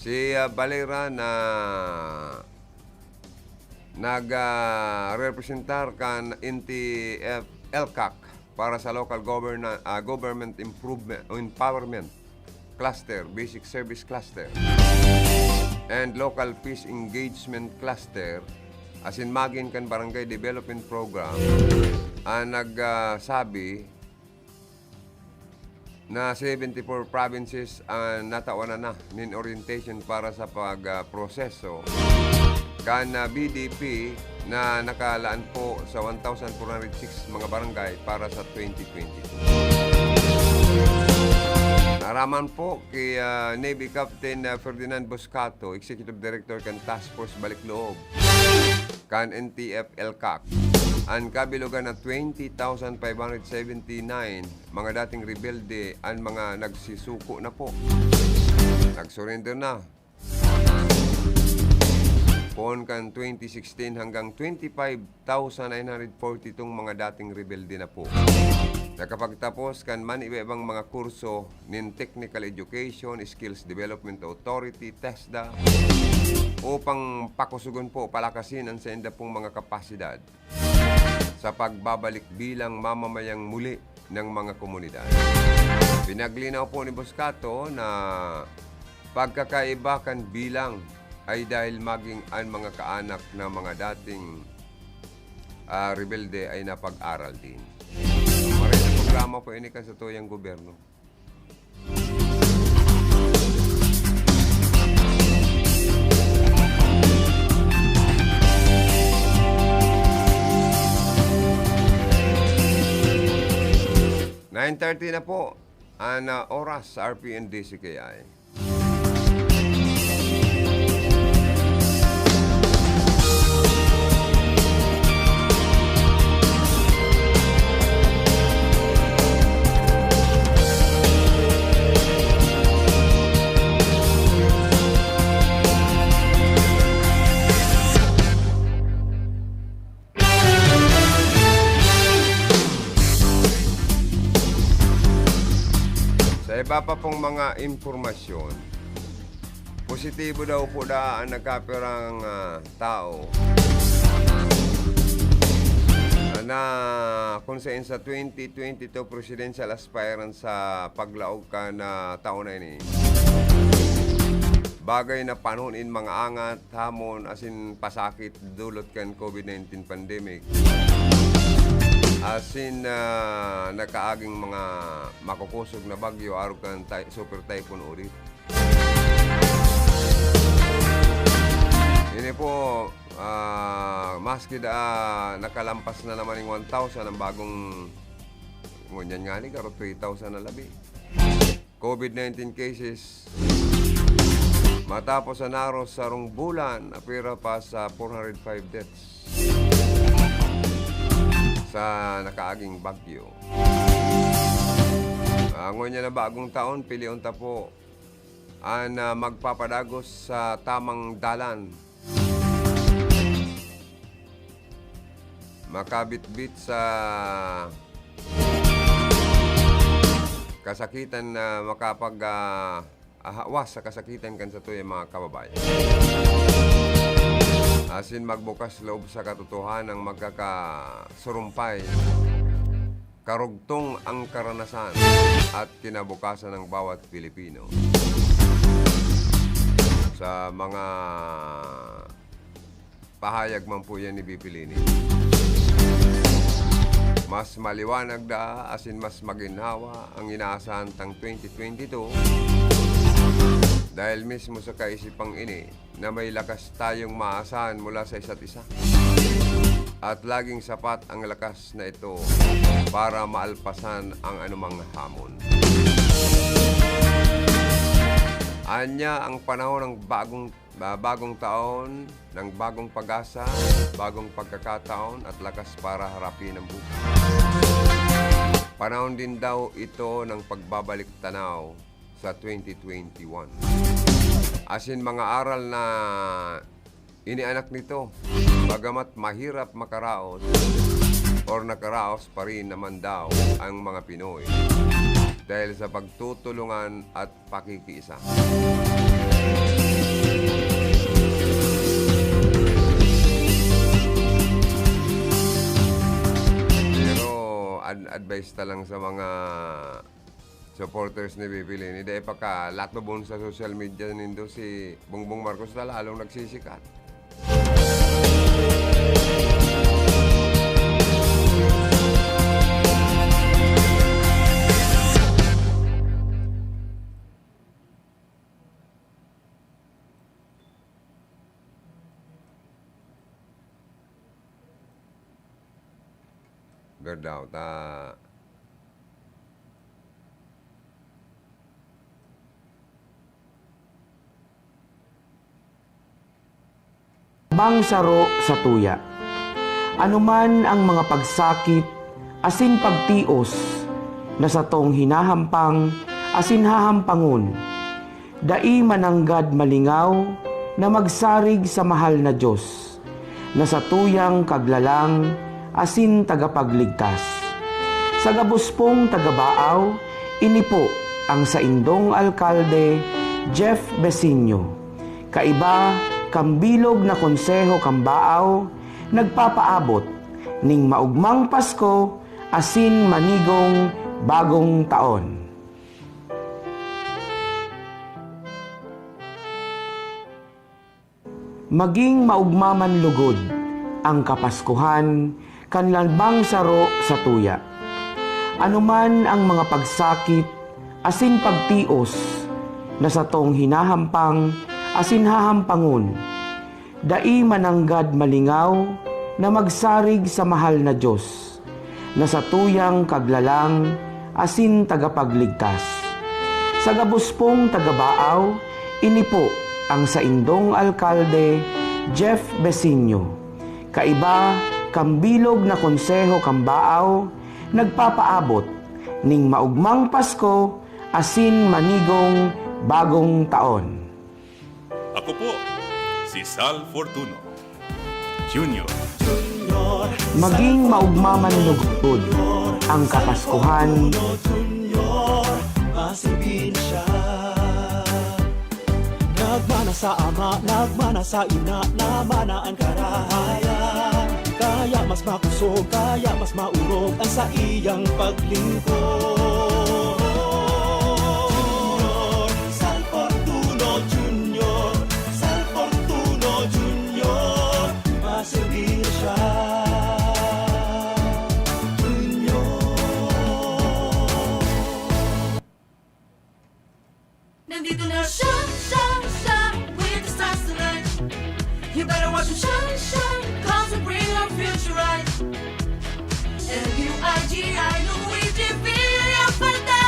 Speaker 1: Si Valera na nag-representar kan NTF LCAC para sa local government empowerment cluster, basic service cluster, and local peace engagement cluster, as in magin kan barangay development program, ang nagsabi na 74 provinces ang natawanan na nin orientation para sa pagproseso kan BDP na nakalaan po sa 1,406 mga barangay para sa 2022. Naraman po kay Navy Captain Ferdinand Boscato, Executive Director kan Task Force Balikloob kan NTF LCAC, ang kabilugan na 20,579 mga dating rebelde ang mga nagsisuko na po. Nag-surrender na. Poon kan 2016 hanggang 25,942 mga dating rebelde na po. Nakapagtapos kan man iba-ibang mga kurso nin Technical Education, Skills Development Authority, TESDA, upang pakusugon po, palakasin ang senda pong mga kapasidad sa pagbabalik bilang mamamayang muli ng mga komunidad. Pinaglinaw po ni Boscato na pagkakaiba kan bilang ay dahil maging ang mga kaanak na mga dating rebelde ay napag-aral din. Maraming na programa po ini ka sa tuyang gobyerno. (9:30) na po ang oras sa RPN DCKI. Sa iba pa pong mga impormasyon, positibo daw po ang nagkapirang tao na kung saan sa 2022 presidential aspirant sa paglaog ka na taon na ini. Bagay na panunin mga angat, hamon, asin pasakit, dulot kan COVID-19 pandemic. Asin nakaaging mga makukusog na bagyo, araw kan super typhoon ulit. Ini po, maski nakalampas na naman yung 1,000 ang bagong ngunyan nga ni, karo 3,000 na labi. COVID-19 cases, matapos na naros sa rong bulan, apira pa sa 405 deaths sa nakaaging bagyo. Ngunyan na bagong taon, piliunta po ang magpapadagos sa tamang dalan. Makabit-bit sa kasakitan na makapag-ahawas sa kasakitan kan sa tuya mga kababayan. Asin magbukas loob sa katotohanan ng magkakasurumpay, karugtong ang karanasan at kinabukasan ng bawat Pilipino. Sa mga pahayag man po yan ni Bipilini. Mas maliwanag da, asin mas maginhawa ang inaasahan tang 2022 dahil mismo sa kaisipang ini na may lakas tayong maasahan mula sa isa't isa. At laging sapat ang lakas na ito para maalpasan ang anumang hamon. Anya ang panahon ng bagong taon, ng bagong pag-asa, bagong pagkakataon at lakas para harapin ang buhay. Panahon din daw ito ng pagbabalik tanaw sa 2021. Asin mga aral na inianak nito, bagamat mahirap makaraos or nakaraos pa rin naman daw ang mga Pinoy dahil sa pagtutulungan at pakikiisa. Advice ta lang sa mga supporters ni Bipilini. Dahil pagka latobon sa social media nindo si Bongbong Marcos na lalong nagsisikat. Daw
Speaker 10: Bangsaro sa tuya. Anuman ang mga pagsakit, asin pagtios, na sa tong hinahampang, asin hahampangon. Dai mananggad malingaw, na magsarig sa mahal na Diyos, na sa tuyang kaglalang, asin tagapagligtas. Sa gabuspong tagabaaw, ini po ang sa indong alkalde, Jeff Besinio. Kaiba, kambilog na konseho kambaaw, nagpapaabot ning maugmang Pasko, asin manigong bagong taon. Maging maugmaman lugod ang kapaskuhan, kanlang bangsaro sa tuya. Anuman ang mga pagsakit, asin pagtios, na sa tong hinahampang, asin hahampangon. Dai mananggad malingaw, na magsarig sa mahal na Diyos, na sa tuyang kaglalang, asin tagapagligtas. Sa gabuspong tagabaaw, ini po ang sa indong alkalde, Jeff Besinio. Kaiba, kambilog na konseho kambaaw, nagpapaabot ning maugmang Pasko, asin manigong bagong taon.
Speaker 6: Ako po, si Sal Fortuno Jr.
Speaker 10: Maging maugmaman lugod ang kapaskuhan,
Speaker 7: Nagmana sa ama, nagmana sa ina, namana ang karahayan. Kaya
Speaker 9: mas makusog, kaya mas maurog ang sa iyang paglingkod. Junior Sal Fortuno Junior, Sal Fortuno Junior, maservir siya.
Speaker 11: Nandito na siya, with the stars tonight. You better watch him shine, cause he'll bring our future right. L-U-I-G-I, Luigi Villafarte.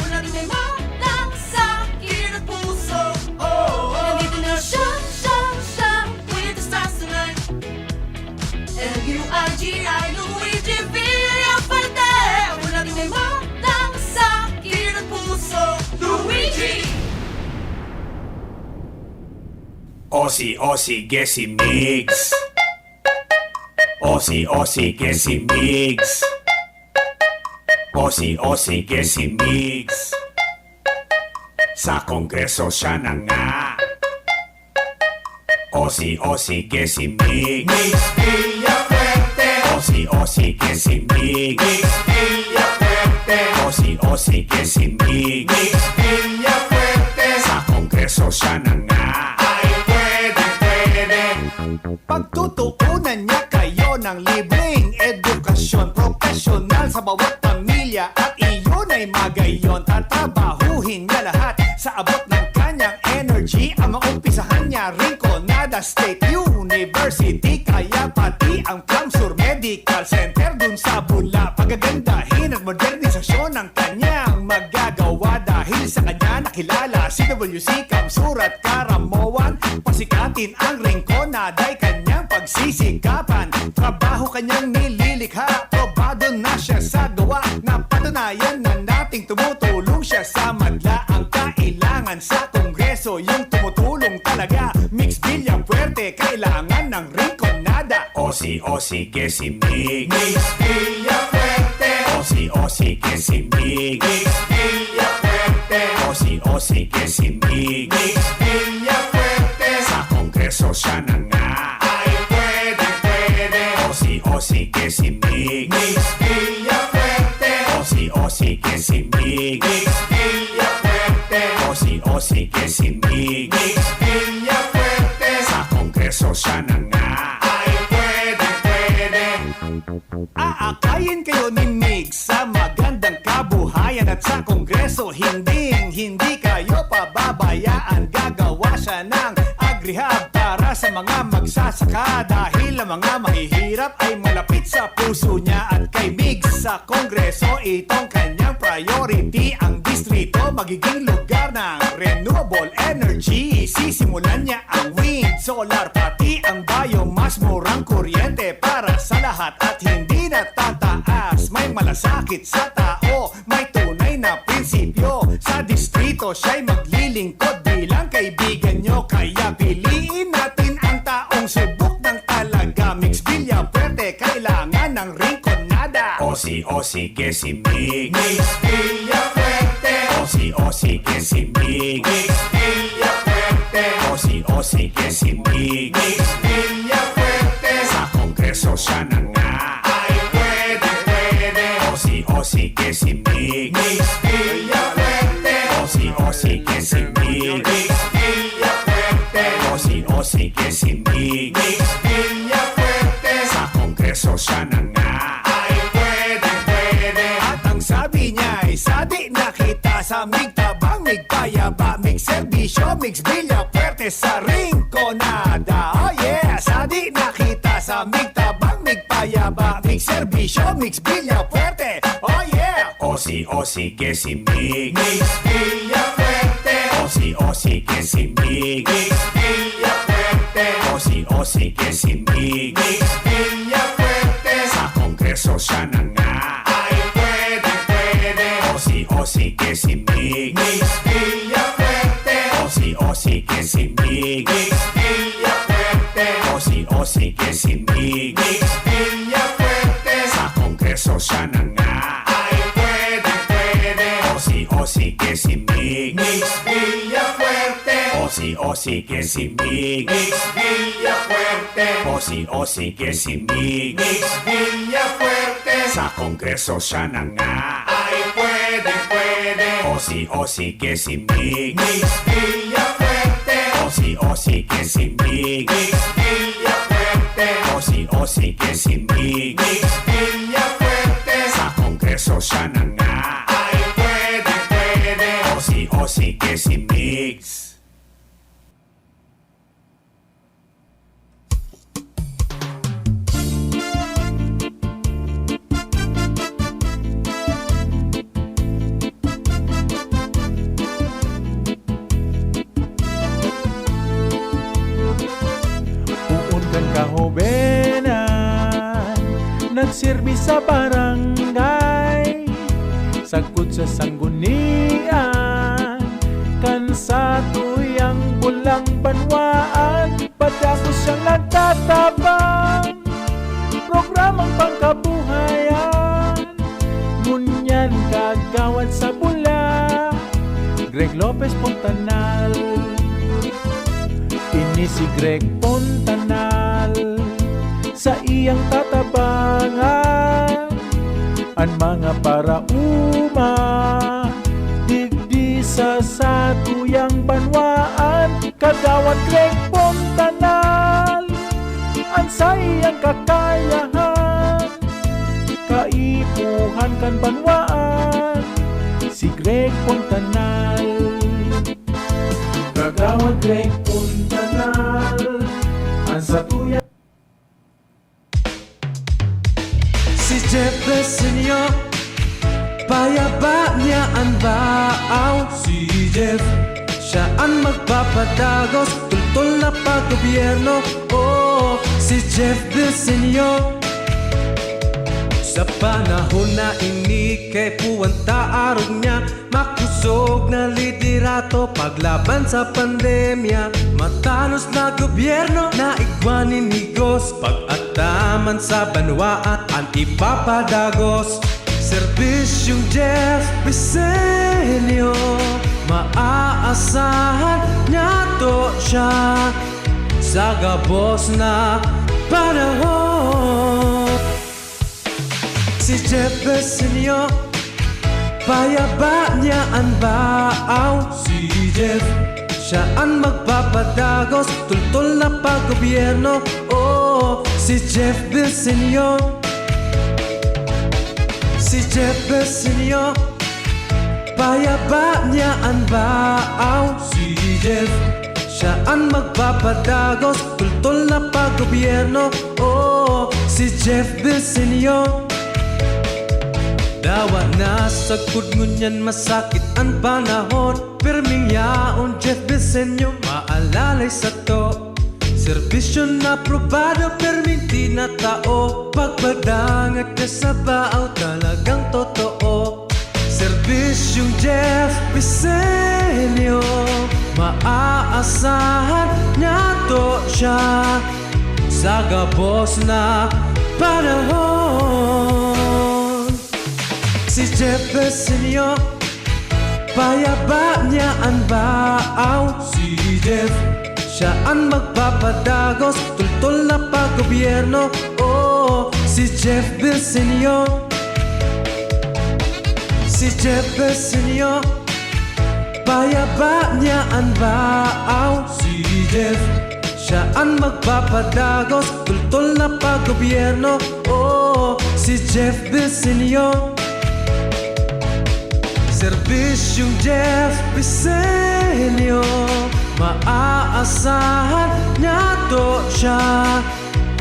Speaker 11: Wala din may matang sa akin at puso. Nandito na siya, with the stars tonight. L-U-I-G-I, Luigi Villafarte. Wala din may matang sa akin at puso. Luigi!
Speaker 7: Osi, Gesi Mix. Osi, Gesi Mix. Osi, Gesi Mix. Sa Kongreso siya na nga. Osi, Gesi Mix. Mix Villafuerte. Osi, Gesi Mix. Mix Villafuerte. Osi, Gesi Mix. Mix Villafuerte. Sa Kongreso siya na nga. Pagtutuunan niya kayo ng libreng edukasyon profesional sa bawat pamilya at iyon ay magayon. Tatabahuhin niya lahat sa abot ng kanyang energy. Ang maumpisahan niya Rinconada State University, kaya pati ang Camsur Medical Center dun sa Bula. Pagagandahin at modernisasyon ng kanyang magagawa dahil sa kanya nakilala si WC Camsur at Karamoan. Pasikatin ang Rinconada'y kanyang pagsisikapan. Trabaho kanyang nililikha, probado na siya sa gawa. Napatunayan na nating tumutulong siya sa madla. Ang kailangan sa Kongreso, yung tumutulong talaga. Mix Villafuerte, kailangan ng Rinconada. Osi, Gesi Mix. Mix Villafuerte. Osi, Gesi Mix. Mix Villafuerte. Osi, Gesi Mix. Mix Villafuerte. Sa Kongreso siya na nga. Ay pwede. Osi, Gesi Mix. Mix Villafuerte. Osi, Gesi Mix. Mix Villafuerte. Osi, Gesi Mix. Mix Villafuerte. Sa Kongreso siya na nga. Ay pwede. Aakayin kayo ni Mix sa magandang kabuhayan at sa Kongreso hindi kayo pababayaan. Gagawa siya ng agrihab para sa mga magsasaka dahil ang mga mahihirap ay malapit sa puso niya. At kay Mix sa Kongreso, itong kanyang priority. Ang distrito magiging lugar ng renewable energy. Sisimulan niya ang wind, solar, pati ang biomass. Murang kuryente para sa lahat at hindi na tataas. May malasakit sa tao, may tunay na prinsipyo. Sa distrito siya'y maglilingkod bilang kaibigan nyo. Kaya piliin natin ang taong subok ng talaga. Mix Villafuerte, kailangan ng Rinconada. Osi, Gesi Mix. Mix Villafuerte. Osi, Gesi Mix. Mix Villafuerte. Osi, Gesi Mix. Mix Villafuerte. Sa Kongreso siya na nga. Ay pwede. Osi, Gesi Mix. Mix Villafuerte. Osi, Gesi Mix. Mix Villafuerte. Osi, Gesi Mix. Mix Villafuerte. Sa Kongreso siya na nga. Ay pwede. At ang sabi niya ay sadi na kita sa migtabang, migpayaba, migserbisyo, Mix Villafuerte sa Rinconada. Oh yeah, sadi na kita sa migtabang, migpayaba, migserbisyo, Mix Villafuerte. Oh yeah. Osi, Gesi Mix. Mix Villafuerte. Osi, Gesi Mix. Mix Villafuerte. Osi, Gesi Mix. Mix Villafuerte. Sa Kongreso siya na nga. Ay pwede. Osi, Gesi Mix. Mix Villafuerte. Osi, Gesi Mix. Mix Villafuerte. Osi, Gesi Mix. Mix Villafuerte. Sa Kongreso siya na nga. Ay pwede. Osi, Gesi Mix. Mix Villafuerte. sige si Mix Villafuerte. O sige si Mix Villafuerte. Sa Kongreso siya na nga ay pwede. O sige si Mix Villafuerte. O sige si Mix Villafuerte. O sige si Mix Villafuerte. Sa Kongreso siya na nga ay pwede. O sige si Mix.
Speaker 9: Uundan kahobenan, nagserbi sa barangay, sagkod sa sanggunian, kan sa tuyang bulang banwaan, padako siyang nagtatabang, programang pangkabuhayan, ngunyan kagawad sa bula, Greg Lopez Pontanal. Ini si Greg Pontanal, sa iyang tatabangan, ang mga parauma, digdi sa tuyang banwaan, kagawad Greg Pontanal, ang sa iyang kakayahan, kaipuhan kan banwaan, si Greg Pontanal. Kagawad Greg Pontanal, ang sa tuyang.
Speaker 12: Si Jeff Besenyo, payaba niya ang baaw. Si Jeff, siya ang magpapadagos, tultol na paggobyerno. Oh, si Jeff Besenyo. Sa panahon na ini kay puwanta arog niya, makusog na liderato paglaban sa pandemya. Matanos na gobyerno na igwanin higos, pag-ataman sa banwaan ang ipapadagos. Serbisyong Jeff Besenyo, maaasahan niya to siya sa gabos na panahon. Si Jeff Besenyo, payaba niya ang baaw. Si Jeff, siya ang magpapadagos, tultol na paggobyerno. Oh, si Jeff Besenyo. Si Jeff Besenyo, payaba niya ang baaw. Si Jeff, siya ang magpapadagos, tultol na paggobyerno. Oh, si Jeff Besenyo. Dawa na sa kudngunyan, masakit ang panahon, perming yaon Jeff Besenyo, maalalay sa to. Serbisyo na probado, perming tinatao, pagpadangat ka sa baaw, talagang totoo. Serbisyong Jeff Besenyo, maaasahan niya to siya sa gabos na panahon. Si Jeff Besenyo, payaba niya ang baaw. Si Jeff, siya ang magpapadagos, tultol na paggobyerno. Oh, si Jeff Besenyo. Si Jeff Besenyo, payaba niya ang baaw. Si Jeff, siya ang magpapadagos, tultol na paggobyerno. Oh, si Jeff Besenyo. Serbisyong Jeff Besenyo, maaasahan niya to siya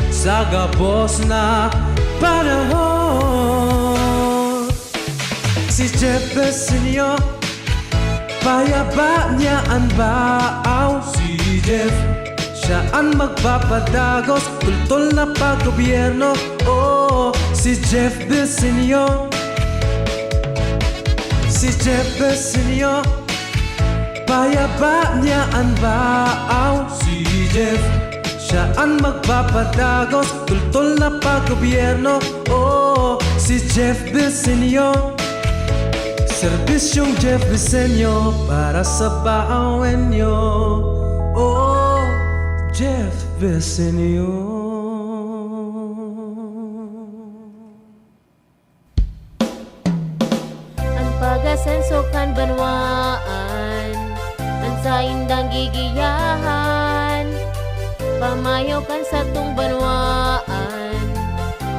Speaker 12: sa gabos na panahon. Si Jeff Besenyo, payaba niya ang baaw. Si Jeff, siya ang magpapadagos, tultol na paggobyerno. Oh, si Jeff Besenyo. Si Jeff Besenyo, payaba niya ang baaw. Si Jeff, siya ang magpapadagos, tultol na paggobyerno. Oh, si Jeff Besenyo. Serbisyong Jeff Besenyo para sa baawen nyo. Oh, Jeff Vicinio.
Speaker 8: Ang pag-asenso kan banwaan, ang sa indang gigiyahan, pamayaw kan sa tung banwaan,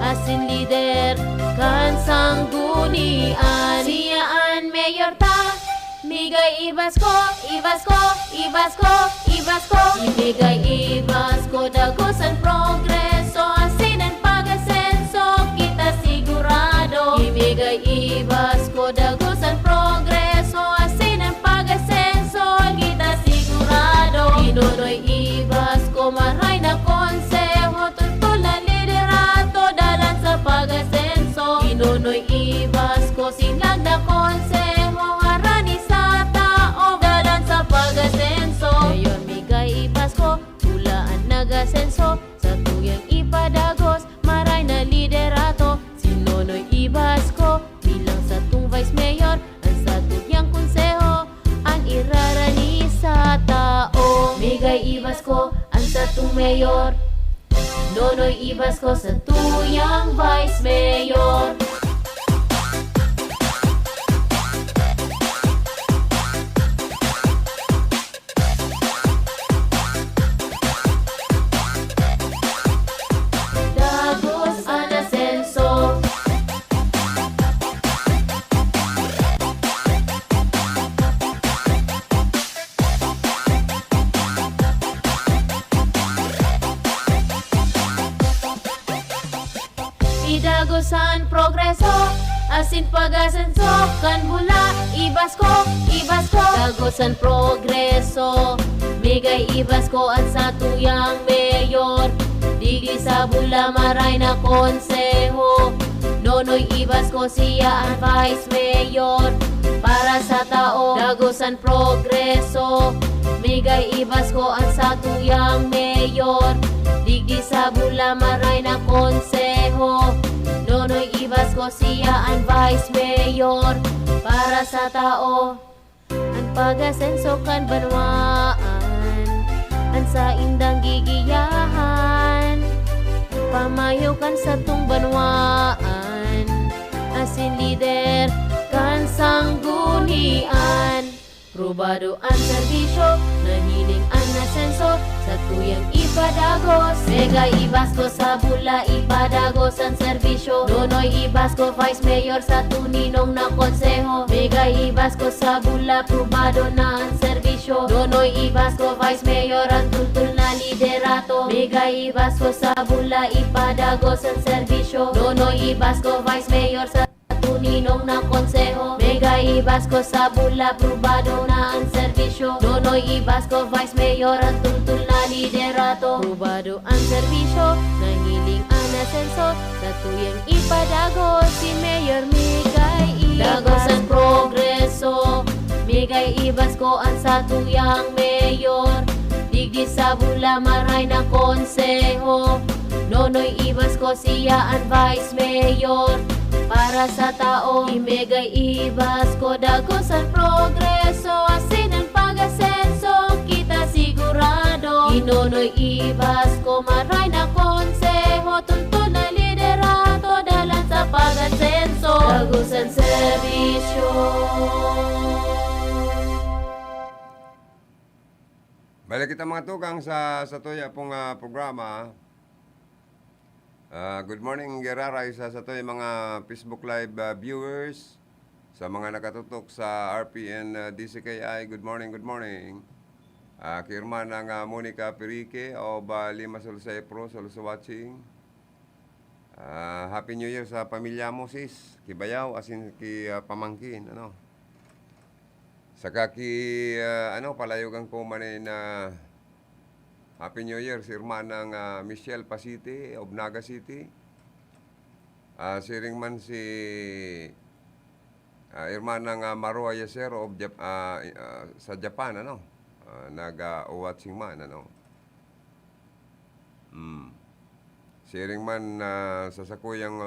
Speaker 8: asin lider kan sanggunian. Siyaan mayor ta, migay ibas ko, ibas ko, ibas ko, ibas ko. Ibigay ibas ko, dagosan progreso, asin ang pag-asenso, kita sigurado. Ibigay ibas ko, dagosan progreso, asin ang pag-asenso, kita sigurado. Inunoy ibas ko, maray na konseho, tuntol na liderato, dalan sa pag-asenso. Inunoy ibas ko, sinag na konseho, harani sa tao, dalan sa pag-asenso. Ngayon migay ibas ko, hulaan nag-asenso, sa tuyang ipadagos, maray na liderato. Sinunoy ibas ko, bilang sa tung vice mayor, ang sa tuyang konseho, ang irarani sa tao. Migay ibas ko, ang sa tung mayor, Nonoy ibas ko sa tuyang vice mayor. Dagos ang asenso, idagosan progreso, asin pag-asenso, kan bula, ibas ko, ibas ko. Dagosan progreso, migay ibas ko ang sa tuyang mayor, digi sa bula maray na konseho. Nonoy ibas ko, siya ang vice mayor, para sa tao. Dagosan progreso, migay ibas ko ang sa tuyang mayor, digi sa bula maray na konseho. Nonoy ibas ko, siya ang vice mayor, para sa tao. Ang pag-asenso kan banwaan, ang sa indang gigiyahan, pamayaw kan sa tung banwaan, asin lider kan sanggunian. Probado ang serbisyo, nahiling ang asenso, sa tuyang ipadagos. Mega ibas ko sa bula, ipadagos ang serbisyo. Nonoy ibas ko, vice mayor sa tuninong na konseho. Mega ibas ko sa bula, probado na ang serbisyo. Nonoy ibas ko, vice mayor, ang tultul na liderato. Mega ibas ko sa bula, ipadagos ang serbisyo. Nonoy ibas ko, vice mayor sa tuninong na konseho. Mega ibas ko sa bula, probado na ang serbisyo. Nonoy ibas ko, vice mayor, ang tultul na liderato. Probado ang serbisyo, nahiling ang asenso, sa tuyang ipadagos, si Mayor Migay Ibas. Dagos ang progreso, Migay ibas ko ang sa tuyang mayor, digdi sa bula maray na konseho. Nonoy ibas ko, siya ang vice mayor, para sa tao. Imegay ibas ko, dagos ang progreso, asin ang pag-asenso, kita sigurado. Inonoy ibas ko, maray na konseho, tuntun na liderato, dalan sa pag-asenso, dagos ang serbisyo.
Speaker 1: Balik kita mga tukang sa tuya pong programa. Good morning, Geraray, sa tuya mga Facebook Live viewers, sa mga nakatutok sa RPN DCKI. Good morning, good morning. Kirma ng Monica Perique o Lima Solsepro, Solso watching. Happy New Year sa pamilya mo, sis. Kibayaw, asin ki pamangkin, ano. Saka ki, palayogan ko manin na Happy New Year, si Irmanang Michelle Pasiti of Naga City. Siring man si Irmanang Maroa Yasero of sa Japan, ano? Nag-watching man, ano? Siring man sa sakuyang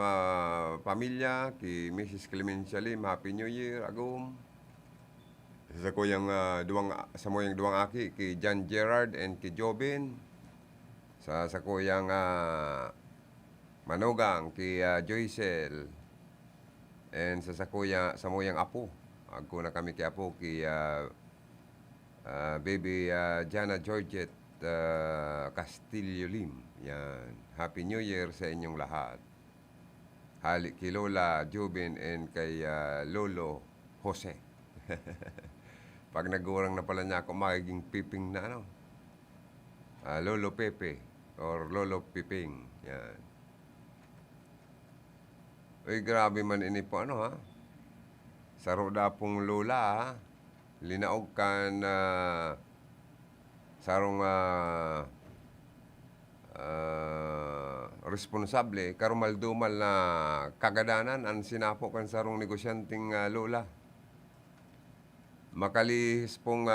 Speaker 1: pamilya, ki Mrs. Clemencia Lim, Happy New Year, agum. Sa kuyang duwang aki, ki John Gerard and ki Jobin. sa kuyang manugang ki Joycel and sa muyang apo. Agko na kami ki apo ki baby Jana Georgette Castillo Lim. Yan. Happy New Year sa inyong lahat. Hali kay Lola Jubin and kay Lolo Jose. Pag nagurang na pala niya ako, magiging piping na ano. Lolo Pepe or Lolo Piping. Yan. Uy, grabe man ini po ano ha. Saroda pong Lola ha. Linaog kan sarong responsable karumaldumal na kagadanan ang sinapo kan sarong negosyanteng Lola. Makalihis pong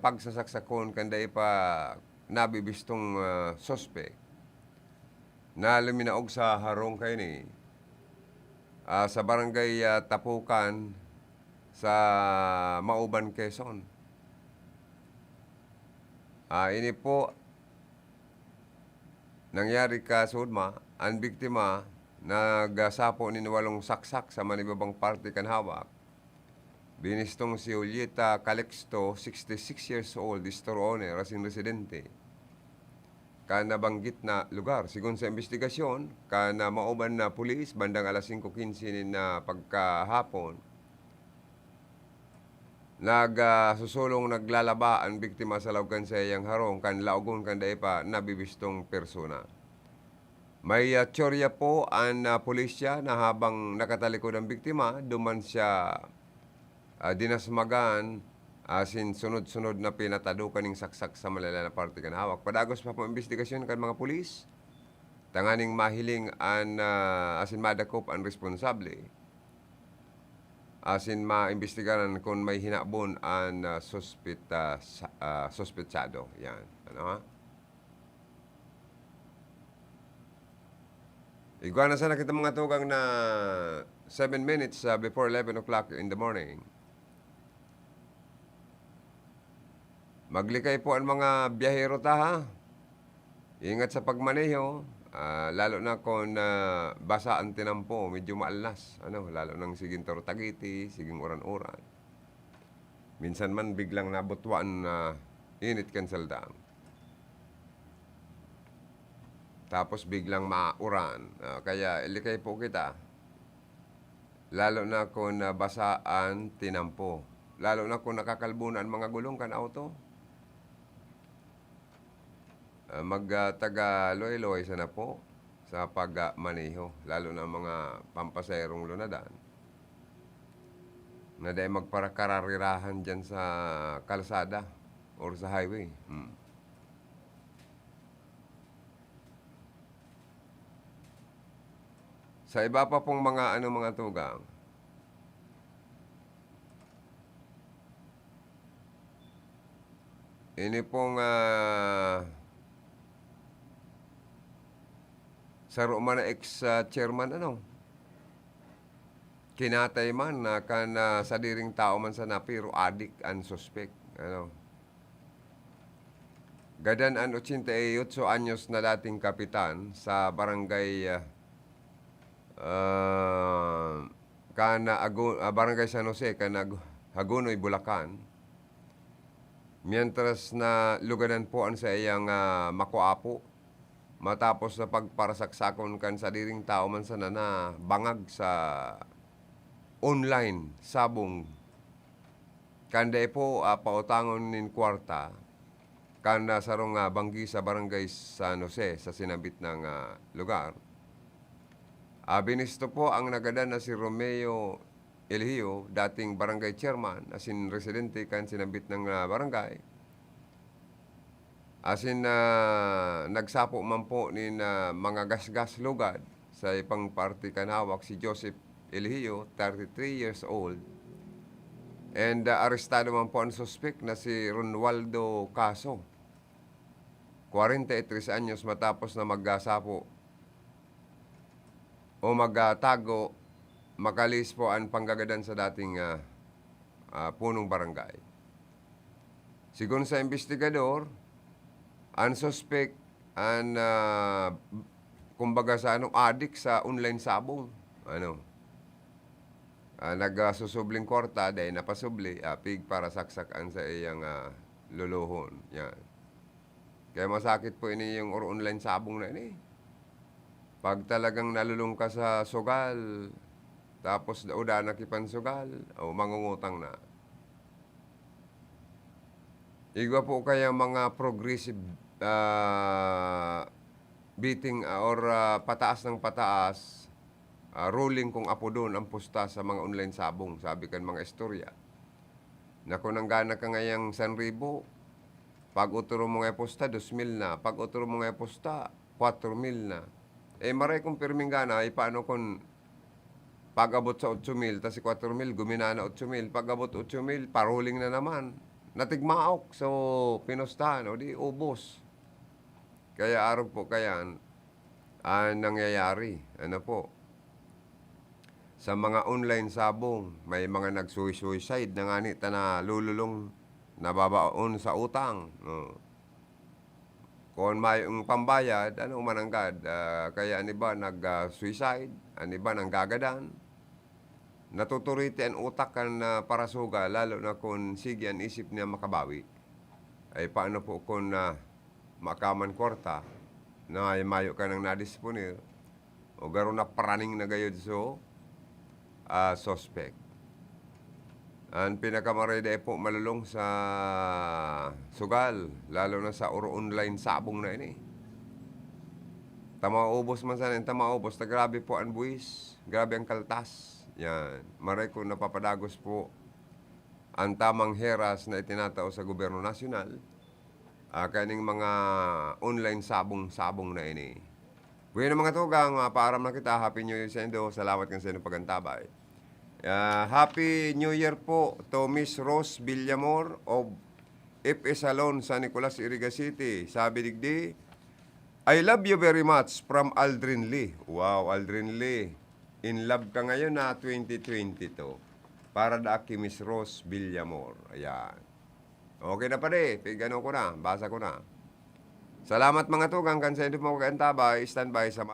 Speaker 1: pagsasaksakon kanday pa nabibistong sospek na luminaog sa harong kay ni sa barangay Tapukan sa Mauban, Quezon. Ini po nangyari ka sudma, ang biktima nagsapo ni walong saksak sa manibabang parte kan hawak. Binistong si Julieta Calixto, 66 years old, store owner, asin residente. Nabanggit na lugar. Sigun sa investigasyon, na Mauban na pulis, bandang alas 5:15 na pagkahapon, susulong naglalaba ang biktima sa laugan sa iyang harong, laugon dahi pa nabibistong persona. May tsorya po ang pulisya na habang nakatalikod ang biktima, duman siya dinasmagan asin sunod-sunod na pinatado kaning saksak sa malala na parte kan hawak. Padagos pa po investigasyon kan mga pulis. Tanganing mahiling an asin madakop ang responsable. Asin maimbestigaran kung may hinabon ang sospetsado. Yan. Ano ha? Iguana sana kita mga tugang na 7 minutes before 11 o'clock in the morning. Maglikay po ang mga biyahero ta ha. Ingat sa pagmaneho. Lalo na kung basa ang tinampo, medyo maalnas. Lalo ng siging Tortagiti, siging uran-uran. Minsan man biglang nabutwaan na init kan saldang. Tapos biglang mauran. Kaya ilikay po kita. Lalo na kung basa ang tinampo. Lalo na kung nakakalbunan mga gulong kan auto. Magtaga loy-loy sana po sa pagmaneho, lalo na mga pampaserong lunadan na dahil magparakararirahan dyan sa kalsada or sa highway. Sa iba pa pong mga mga tugang, ini pong saro man ex-chairman kinatay man na sa diring tao man sana pero adik ang suspect. Gadan ang 88 anyos na dating kapitan sa barangay barangay San Jose, Hagonoy, Bulacan. Mientras na luganan po ang sa iyang makuapo. Matapos na pagparasaksakon kan sa diring tao man sana na bangag sa online sabong. Kanday po pautangon nin kwarta kanda sarong banggi sa barangay San Jose sa sinabit ng lugar. Binisto po ang nagadan na si Romeo Elhio, dating barangay chairman, asin residente kan sinabit ng barangay. Asin nagsapo man po ni mga gasgas lugad sa ipang party kanawak si Joseph Elhio, 33 years old. And arestado man po ang suspect na si Ronaldo Caso, 43 anyos, matapos na magsapo o magtago, makalis po ang panggagadan sa dating punong barangay. Sigon sa investigador, ang suspect an kumbaga sa addict sa online sabong. Nagsusubling kwarta dahil napasubli, pig para saksakan sa iyang luluhon. Yan. Kaya masakit po ini yung online sabong na ini. Pag talagang nalulung ka sa sugal, tapos uda nakipan sugal, mangungutang na. Igwa po kaya mga progressive beating or pataas ng pataas, ruling kung apo doon ang pusta sa mga online sabong, sabi kan mga istorya. Na kung nanggana ka ngayang 1,000, pag uturo mo nga pusta, 2,000 na. Pag uturo mo nga pusta, 4,000 na. Maray kung pirming gana, paano kung pag abot sa 8,000, tas si 4,000, gumina na 8,000. Pag abot 8,000, paruling na naman. Natigmaok, so pinustahan, o di ubos. Kaya araw po kayan, nangyayari, sa mga online sabong, may mga nag-suicide na nga nita na lululong, nababaon sa utang. Kung may pambayad, mananggad, kaya aniba nag-suicide, aniba nang gagadan. Natuturiti ang utak kan para suga, lalo na kung sige ang isip niya makabawi. Ay paano po kung makaman korta, na mayo ka ng nadisponir, o garo na praning na gayod so, suspect. Ang pinakamarede po malulong sa sugal, lalo na sa online sabong na ini. Tamaubos man sana, tamaubos, na grabe po ang buwis, grabe ang kaltas. Yan, maray ko napapadagos po ang tamang heras na itinatao sa gobyerno nasyonal, kaning mga online sabong na ini. Bueno mga tugang, paaram na kita, Happy New Year sa indo, salamat kan sa inyong pagantabay. Happy New Year po to Miss Rose Villamor of FS Salon San Nicolas, Iriga City. Sabi digdi, I love you very much from Aldrin Lee. Wow, Aldrin Lee. In love ka ngayon na 2022. Para da kay Miss Rose Villamor. Ayan. Okay na pa rin. Pigano ko na. Basa ko na. Salamat mga tugang. Kansa hindi mo kagantabay. Stand by sa